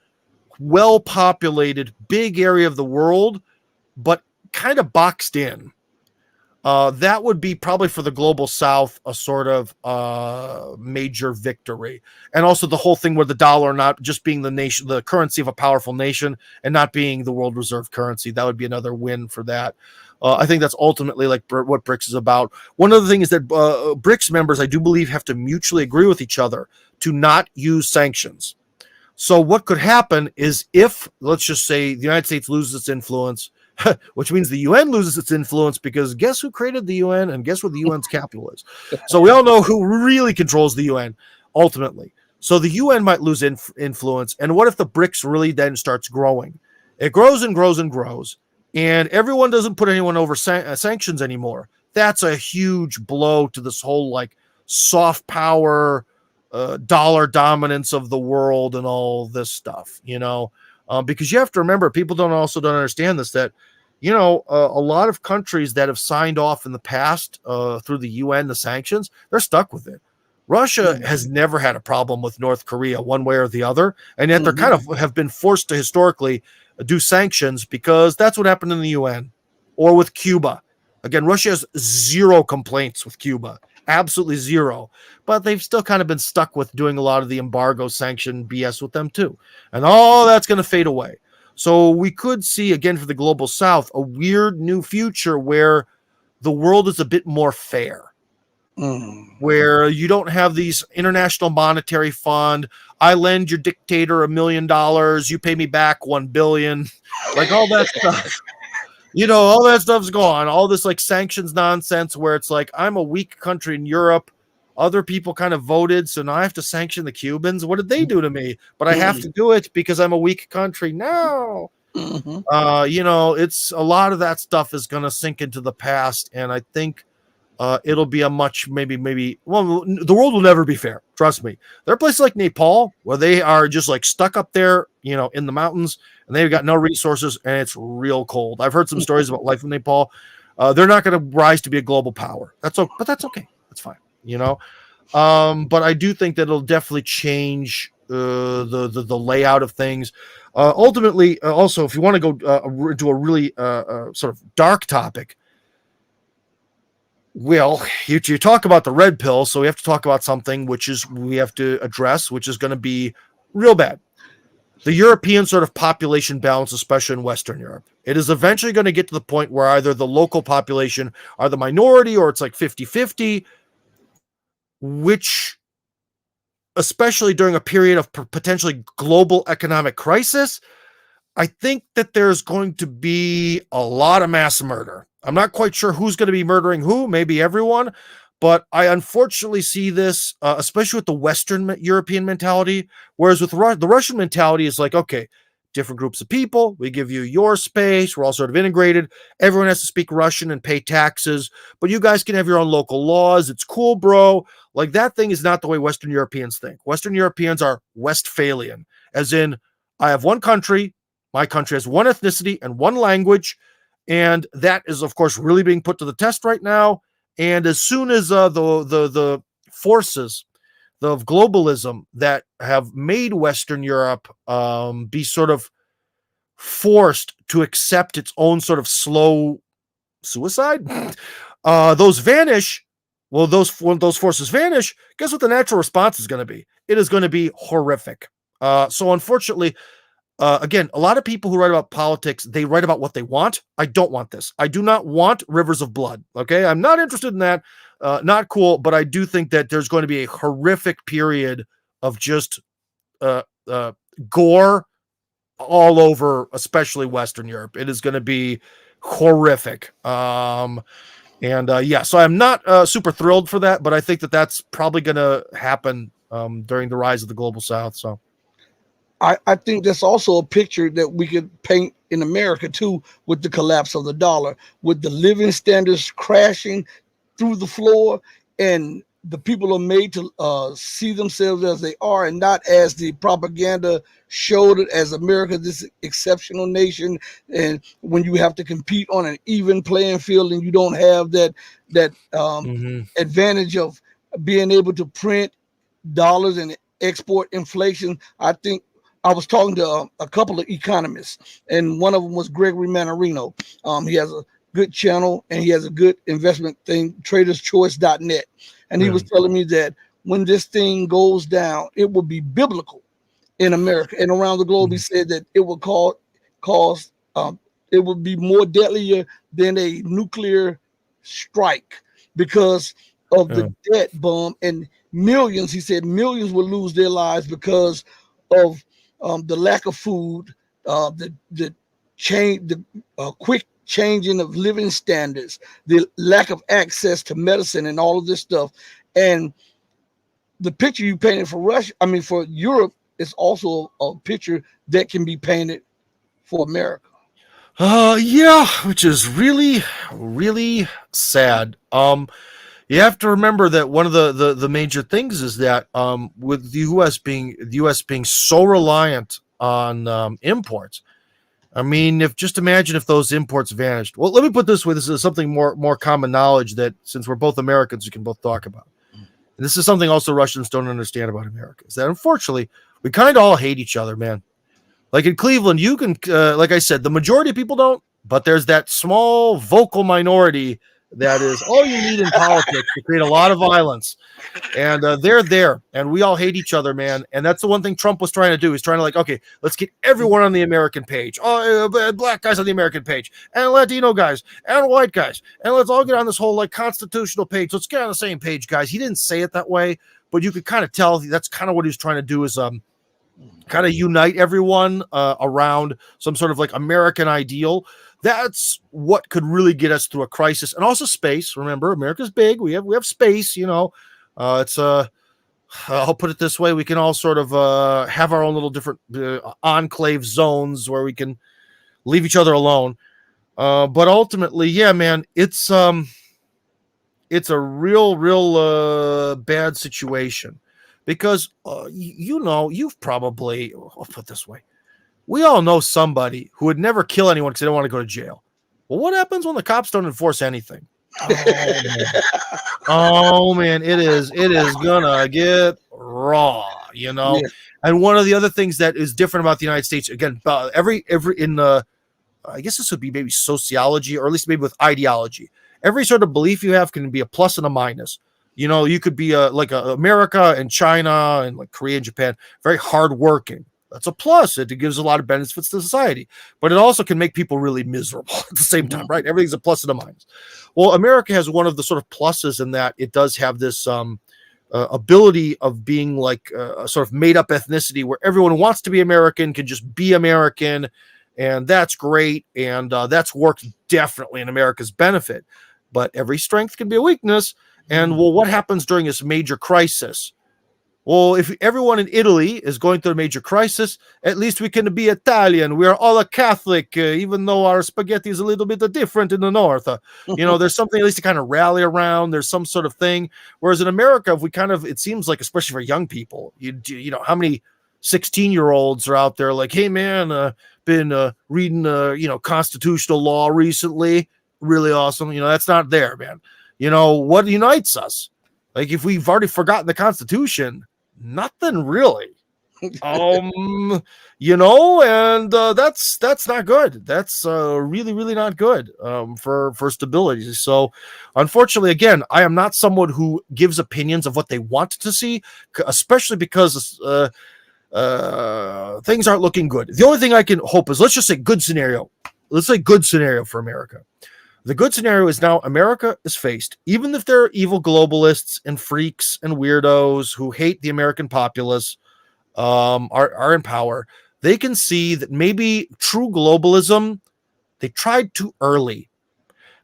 well-populated, big area of the world, but kind of boxed in. That would be probably for the global South a sort of major victory. And also the whole thing where the dollar not just being the currency of a powerful nation and not being the world reserve currency. That would be another win for that. I think that's ultimately like what BRICS is about. One other thing is that BRICS members, I do believe, have to mutually agree with each other to not use sanctions. So what could happen is if, let's just say, the United States loses its influence, which means the UN loses its influence, because guess who created the UN and guess where the UN's capital is? So we all know who really controls the UN ultimately. So the UN might lose influence. And what if the BRICS really then starts growing? It grows and grows and grows, and everyone doesn't put anyone over sanctions anymore. That's a huge blow to this whole like soft power, dollar dominance of the world and all this stuff, because you have to remember, people don't understand this, that, a lot of countries that have signed off in the past through the UN, the sanctions, they're stuck with it. Russia has never had a problem with North Korea one way or the other. And yet they're kind of have been forced to historically do sanctions because that's what happened in the UN or with Cuba. Again, Russia has zero complaints with Cuba. Absolutely zero. But they've still kind of been stuck with doing a lot of the embargo sanction BS with them too. And all that's going to fade away. So we could see, again, for the global South, a weird new future where the world is a bit more fair. Where you don't have these International Monetary Fund, I lend your dictator $1 million, you pay me back $1 billion, like all that stuff. All that stuff's gone. All this like sanctions nonsense where it's like, I'm a weak country in Europe. Other people kind of voted, so now I have to sanction the Cubans. What did they do to me? But I have to do it because I'm a weak country. No. It's a lot of that stuff is going to sink into the past. And I think it'll be a much, maybe, the world will never be fair. Trust me. There are places like Nepal where they are just like stuck up there, in the mountains, and they've got no resources, and it's real cold. I've heard some stories about life in Nepal. They're not going to rise to be a global power. But that's okay. That's fine. But I do think that it'll definitely change the layout of things. Ultimately, also, if you want to go into a really sort of dark topic, well, you talk about the red pill, so we have to talk about something we have to address, which is going to be real bad. The European sort of population balance, especially in Western Europe. It is eventually going to get to the point where either the local population are the minority or it's like 50-50, which, especially during a period of potentially global economic crisis, I think that there's going to be a lot of mass murder. I'm not quite sure who's going to be murdering who, maybe everyone, But I unfortunately see this, especially with the Western European mentality, whereas with the Russian mentality is like, okay, different groups of people, we give you your space, we're all sort of integrated, everyone has to speak Russian and pay taxes, but you guys can have your own local laws, it's cool, bro. Like, that thing is not the way Western Europeans think. Western Europeans are Westphalian, as in, I have one country, my country has one ethnicity and one language, and that is, of course, really being put to the test right now. And as soon as the forces of globalism that have made Western Europe be sort of forced to accept its own sort of slow suicide, those vanish. Well, when those forces vanish, guess what the natural response is going to be? It is going to be horrific. So unfortunately, again, a lot of people who write about politics, they write about what they want. I don't want this. I do not want rivers of blood. Okay. I'm not interested in that. Not cool. But I do think that there's going to be a horrific period of just gore all over, especially Western Europe. It is going to be horrific. So I'm not super thrilled for that, but I think that that's probably going to happen during the rise of the global South. So I think that's also a picture that we could paint in America too, with the collapse of the dollar, with the living standards crashing through the floor, and the people are made to see themselves as they are and not as the propaganda showed it, as America, this exceptional nation. And when you have to compete on an even playing field and you don't have that advantage of being able to print dollars and export inflation. I think I was talking to a couple of economists, and one of them was Gregory Mannarino. He has a good channel and he has a good investment thing, traderschoice.net. And he was telling me that when this thing goes down, it will be biblical in America and around the globe. He said that it will cause it will be more deadlier than a nuclear strike because of the debt bomb, and millions, he said, millions will lose their lives because of the lack of food, the quick changing of living standards, the lack of access to medicine, and all of this stuff. And the picture you painted for for Europe, is also a picture that can be painted for America. Which is really, really sad. You have to remember that one of the major things is that with the U.S. being so reliant on imports. I mean, imagine if those imports vanished. Well, let me put it this way: this is something more common knowledge that, since we're both Americans, we can both talk about. And this is something also Russians don't understand about America, is that unfortunately we kind of all hate each other, man. Like in Cleveland, you can, like I said, the majority of people don't, but there's that small vocal minority that is all you need in politics to create a lot of violence. And they're there, and we all hate each other, man. And that's the one thing Trump was trying to do. He's trying to, okay, let's get everyone on the American page. Black guys on the American page, and Latino guys, and white guys, and let's all get on this whole constitutional page. Let's get on the same page, guys. He didn't say it that way, but you could kind of tell that's kind of what he's trying to do, is kind of unite everyone around some sort of American ideal. That's what could really get us through a crisis, and also space. Remember, America's big. We have space. It's I'll put it this way: we can all sort of have our own little different enclave zones where we can leave each other alone. But ultimately, yeah, man, it's a real bad situation, because you've probably, I'll put it this way, we all know somebody who would never kill anyone because they don't want to go to jail. Well, what happens when the cops don't enforce anything? Oh man, it is gonna get raw, Yeah. And one of the other things that is different about the United States, again, every in the, I guess this would be maybe sociology, or at least maybe with ideology. Every sort of belief you have can be a plus and a minus. You could be like America and China and Korea and Japan, very hardworking. That's a plus. It gives a lot of benefits to society, but it also can make people really miserable at the same time, right? Everything's a plus and a minus. Well, America has one of the sort of pluses in that it does have this ability of being a sort of made up ethnicity where everyone who wants to be American can just be American. And that's great. And that's worked definitely in America's benefit. But every strength can be a weakness. And well, what happens during this major crisis? Well, if everyone in Italy is going through a major crisis, at least we can be Italian. We are all a Catholic, even though our spaghetti is a little bit different in the north. There's something at least to kind of rally around. There's some sort of thing. Whereas in America, if we it seems like, especially for young people, you know, how many 16-year-olds are out there like, hey, man, been reading, constitutional law recently. Really awesome. You know, that's not there, man. You know, what unites us? Like, if we've already forgotten the Constitution, nothing really. And that's not good. That's really, really not good for stability. So, unfortunately, again, I am not someone who gives opinions of what they want to see, especially because things aren't looking good. The only thing I can hope is, let's just say good scenario. Let's say good scenario for America. The good scenario is now America is faced, even if there are evil globalists and freaks and weirdos who hate the American populace, are in power. They can see that maybe true globalism, they tried too early.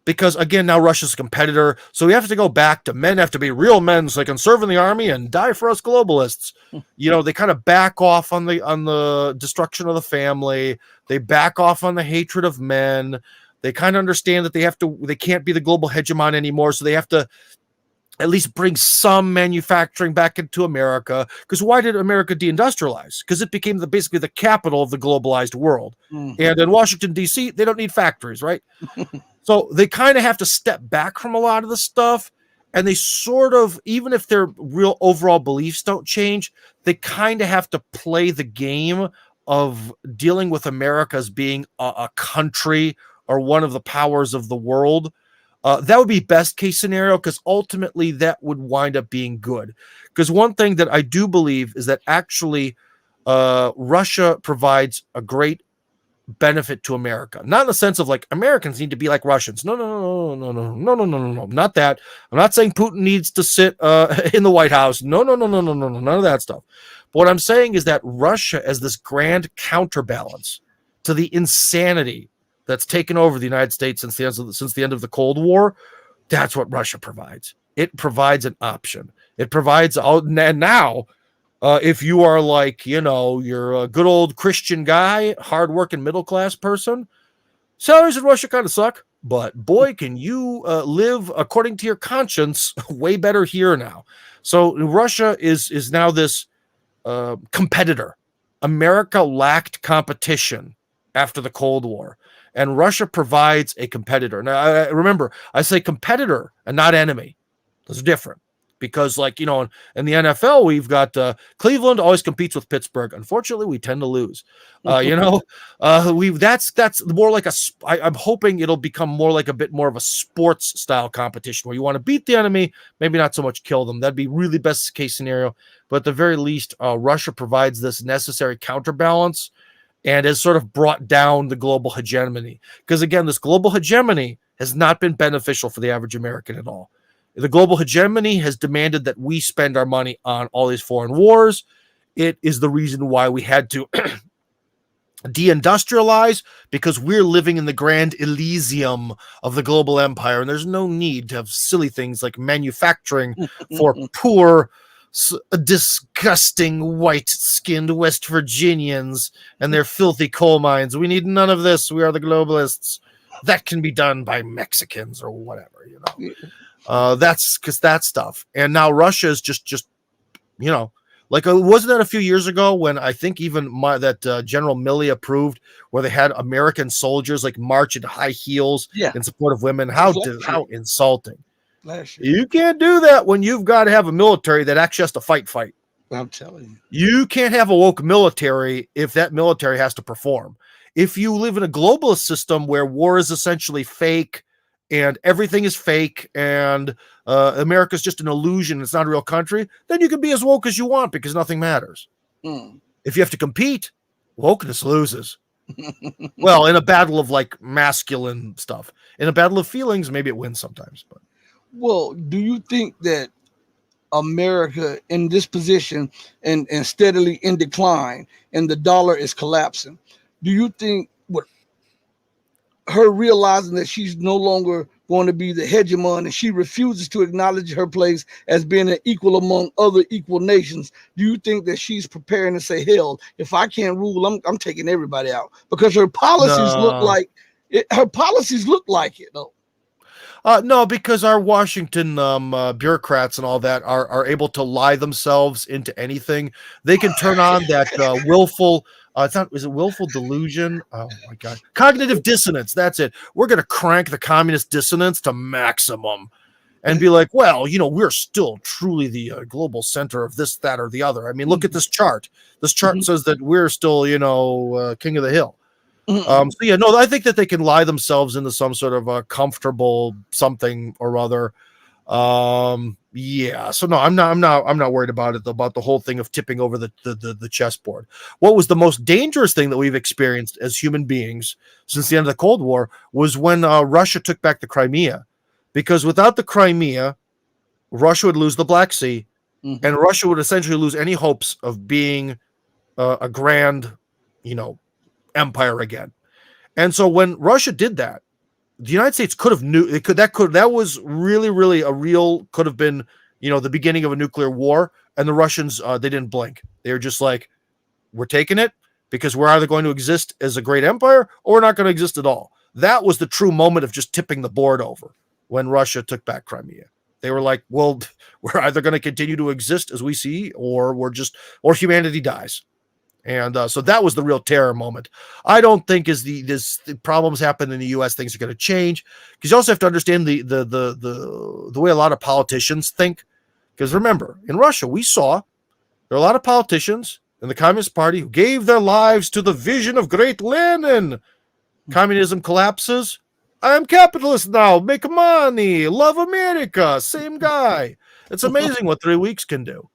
Because, again, now Russia's a competitor. So we have to go back to men have to be real men so they can serve in the army and die for us globalists. They kind of back off on the destruction of the family. They back off on the hatred of men. They kind of understand that they can't be the global hegemon anymore. So they have to at least bring some manufacturing back into America. Because why did America deindustrialize? Because it became basically the capital of the globalized world. Mm-hmm. And in Washington, D.C., they don't need factories, right? So they kind of have to step back from a lot of the stuff. And they sort of, even if their real overall beliefs don't change, they kind of have to play the game of dealing with America as being a country or one of the powers of the world. That would be best case scenario, because ultimately that would wind up being good. Because one thing that I do believe is that actually Russia provides a great benefit to America. Not in the sense of like Americans need to be like Russians. No, not that. I'm not saying Putin needs to sit in the White House. No, none of that stuff. But what I'm saying is that Russia, as this grand counterbalance to the insanity that's taken over the United States since the end of the Cold War, that's what Russia provides. It provides an option. It provides, and now, if you are like, you're a good old Christian guy, hardworking middle class person, salaries in Russia kind of suck, but boy, can you live according to your conscience way better here now. So Russia is now this competitor. America lacked competition after the Cold War. And Russia provides a competitor. Now, remember, I say competitor and not enemy. Those are different. Because, in the NFL, we've got Cleveland always competes with Pittsburgh. Unfortunately, we tend to lose. That's more like I'm hoping it'll become more like a bit more of a sports style competition where you want to beat the enemy, maybe not so much kill them. That'd be really best case scenario. But at the very least, Russia provides this necessary counterbalance and has sort of brought down the global hegemony. Because, again, this global hegemony has not been beneficial for the average American at all. The global hegemony has demanded that we spend our money on all these foreign wars. It is the reason why we had to deindustrialize, because we're living in the grand Elysium of the global empire, and there's no need to have silly things like manufacturing for poor, disgusting white-skinned West Virginians and their filthy coal mines. We need none of this. We are the globalists. That can be done by Mexicans or whatever, that's because that stuff. And now Russia is just wasn't that a few years ago when I think even General Milley approved, where they had American soldiers march in high heels in support of women? How insulting. You can't do that when you've got to have a military that actually has to fight. I'm telling you. You can't have a woke military if that military has to perform. If you live in a globalist system where war is essentially fake and everything is fake and America's just an illusion, it's not a real country, then you can be as woke as you want because nothing matters. If you have to compete, wokeness loses. Well, in a battle of masculine stuff. In a battle of feelings, maybe it wins sometimes. But well, do you think that America in this position and steadily in decline and the dollar is collapsing, do you think her realizing that she's no longer going to be the hegemon, and she refuses to acknowledge her place as being an equal among other equal nations, do you think that she's preparing to say, hell, if I can't rule, I'm taking everybody out? Because her policies look No. like it, her policies look like it, though. No, because our Washington bureaucrats and all that are able to lie themselves into anything. They can turn on that willful. It's not. Is it willful delusion? Oh my God, cognitive dissonance. That's it. We're gonna crank the communist dissonance to maximum, and be like, well, we're still truly the global center of this, that, or the other. I mean, look at this chart. This chart says that we're still, king of the hill. So yeah, no, I think that they can lie themselves into some sort of a comfortable something or other. Yeah. So no, I'm not worried about it, about the whole thing of tipping over the chessboard. What was the most dangerous thing that we've experienced as human beings since the end of the Cold War was when Russia took back the Crimea, because without the Crimea, Russia would lose the Black Sea, and Russia would essentially lose any hopes of being a grand, empire again. And so when Russia did that, the United States could have that was really could have been, the beginning of a nuclear war. And the Russians, they didn't blink. They were just like, we're taking it because we're either going to exist as a great empire or we're not going to exist at all. That was the true moment of just tipping the board over when Russia took back Crimea. They were like, well, we're either going to continue to exist as we see, or or humanity dies. And so that was the real terror moment. I don't think as the problems happen in the U.S., things are going to change, because you also have to understand the way a lot of politicians think. Because remember, in Russia, we saw there are a lot of politicians in the Communist Party who gave their lives to the vision of great Lenin. Communism collapses. I am capitalist now. Make money. Love America. Same guy. It's amazing what 3 weeks can do.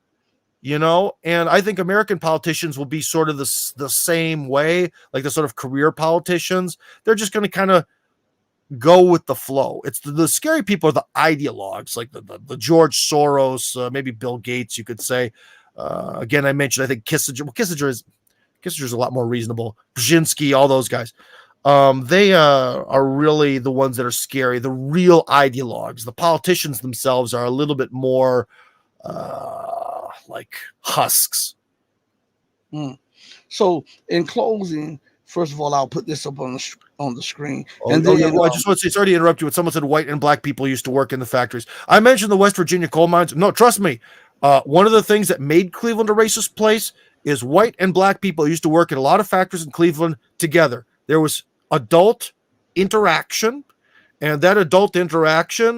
And I think American politicians will be sort of the same way, like the sort of career politicians. They're just going to kind of go with the flow. It's the scary people are the ideologues, like the George Soros, maybe Bill Gates, you could say. Again, I mentioned, I think Kissinger. Well, Kissinger's a lot more reasonable. Brzezinski, all those guys. They are really the ones that are scary. The real ideologues. The politicians themselves are a little bit more like husks. So in closing, first of all, I'll put this up on the screen. I just want to say, sorry to interrupt you, when someone said white and black people used to work in the factories. I mentioned the West Virginia coal mines. No, trust me. One of the things that made Cleveland a racist place is white and black people used to work in a lot of factories in Cleveland together. There was adult interaction, and that adult interaction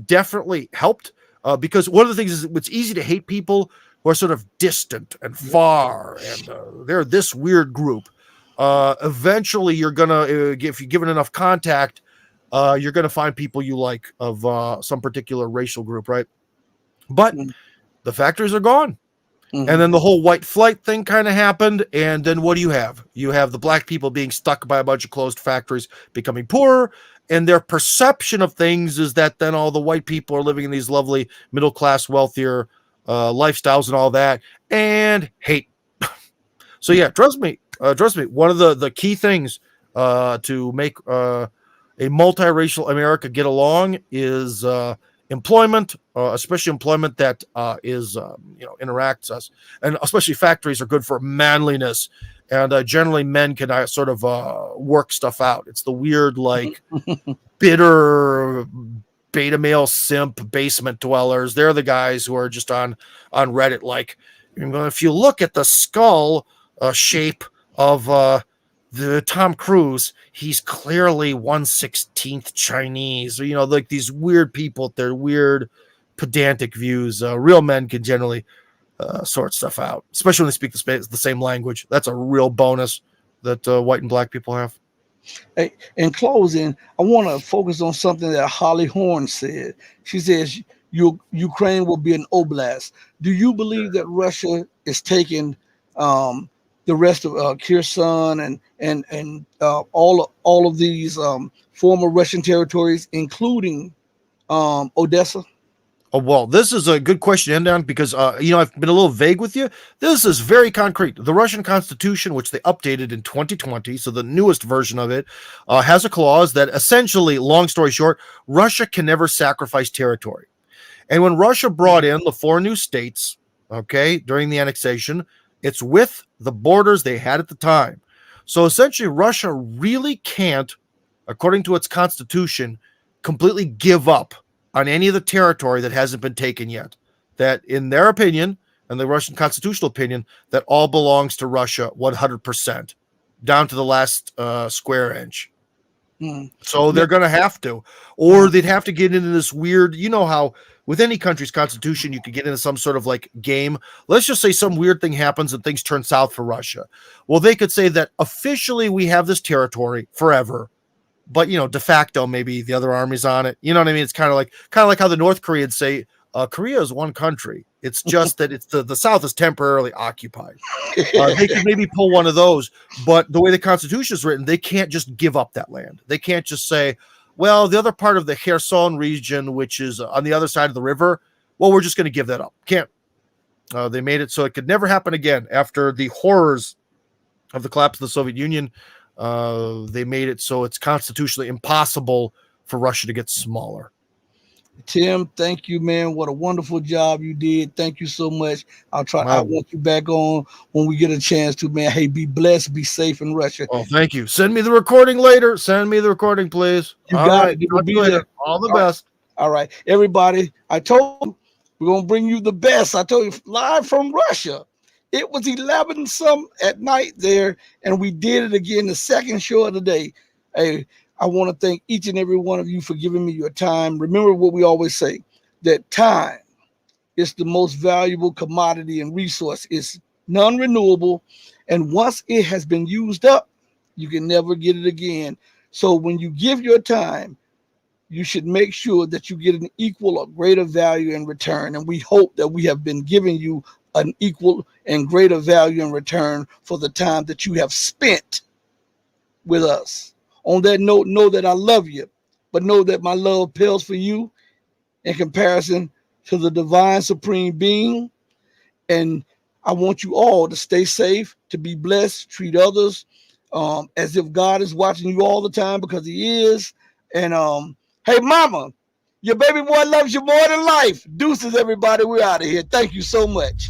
definitely helped. Because one of the things is it's easy to hate people who are sort of distant and far, and they're this weird group. Eventually, you're gonna, if you're given enough contact, you're gonna find people you like of some particular racial group, right? But the factories are gone, and then the whole white flight thing kind of happened, and then what do you have? You have the black people being stuck by a bunch of closed factories, becoming poorer. And their perception of things is that then all the white people are living in these lovely middle-class, wealthier lifestyles and all that, and hate. So yeah, trust me. One of the key things to make a multiracial America get along is employment, especially employment that interacts us, and especially factories are good for manliness. And generally, men can sort of work stuff out. It's the weird, like, bitter beta male simp basement dwellers. They're the guys who are just on Reddit. Like, if you look at the skull shape of the Tom Cruise, he's clearly 1/16 Chinese. Or, like these weird people with their weird pedantic views. Real men can generally sort stuff out, especially when they speak the same language. That's a real bonus that white and black people have. Hey, in closing, I want to focus on something that Holly Horn said. She says Ukraine will be an oblast. Do you believe that Russia is taking the rest of Kherson and all of these former Russian territories, including Odessa? Oh, well, this is a good question to end on because, I've been a little vague with you. This is very concrete. The Russian Constitution, which they updated in 2020, so the newest version of it, has a clause that essentially, long story short, Russia can never sacrifice territory. And when Russia brought in the 4 new states, okay, during the annexation, it's with the borders they had at the time. So essentially, Russia really can't, according to its constitution, completely give up on any of the territory that hasn't been taken yet. That, in their opinion, and the Russian constitutional opinion, that all belongs to Russia 100%, down to the last square inch. So they're going to have to, or they'd have to get into this weird, you know how with any country's constitution, you could get into some sort of like game. Let's just say some weird thing happens and things turn south for Russia. Well, they could say that officially we have this territory forever, but de facto, maybe the other army's on it. You know what I mean? It's kind of like how the North Koreans say Korea is one country. It's just that it's the South is temporarily occupied. They could maybe pull one of those, but the way the Constitution is written, they can't just give up that land. They can't just say, well, the other part of the Kherson region, which is on the other side of the river, well, we're just going to give that up. Can't. They made it so it could never happen again after the horrors of the collapse of the Soviet Union. They made it so it's constitutionally impossible for Russia to get smaller. Tim, thank you, man. What a wonderful job you did. Thank you so much. I want you back on when we get a chance to, man. Hey, be blessed, be safe in Russia. Oh, thank you. Send me the recording later. Send me the recording, please. You got it. It will be there. All the best. All right. Everybody, I told you we're going to bring you the best. I told you live from Russia. It was 11 some at night there, and we did it again, the second show of the day. Hey, I want to thank each and every one of you for giving me your time. Remember what we always say, that time is the most valuable commodity and resource. It's non-renewable, and once it has been used up, you can never get it again. So when you give your time, you should make sure that you get an equal or greater value in return. And we hope that we have been giving you an equal and greater value in return for the time that you have spent with us. On that note, know that I love you, but know that my love pales for you in comparison to the divine supreme being. And I want you all to stay safe, to be blessed, treat others as if God is watching you all the time, because he is. And hey, mama, your baby boy loves you more than life. Deuces, everybody. We're out of here. Thank you so much.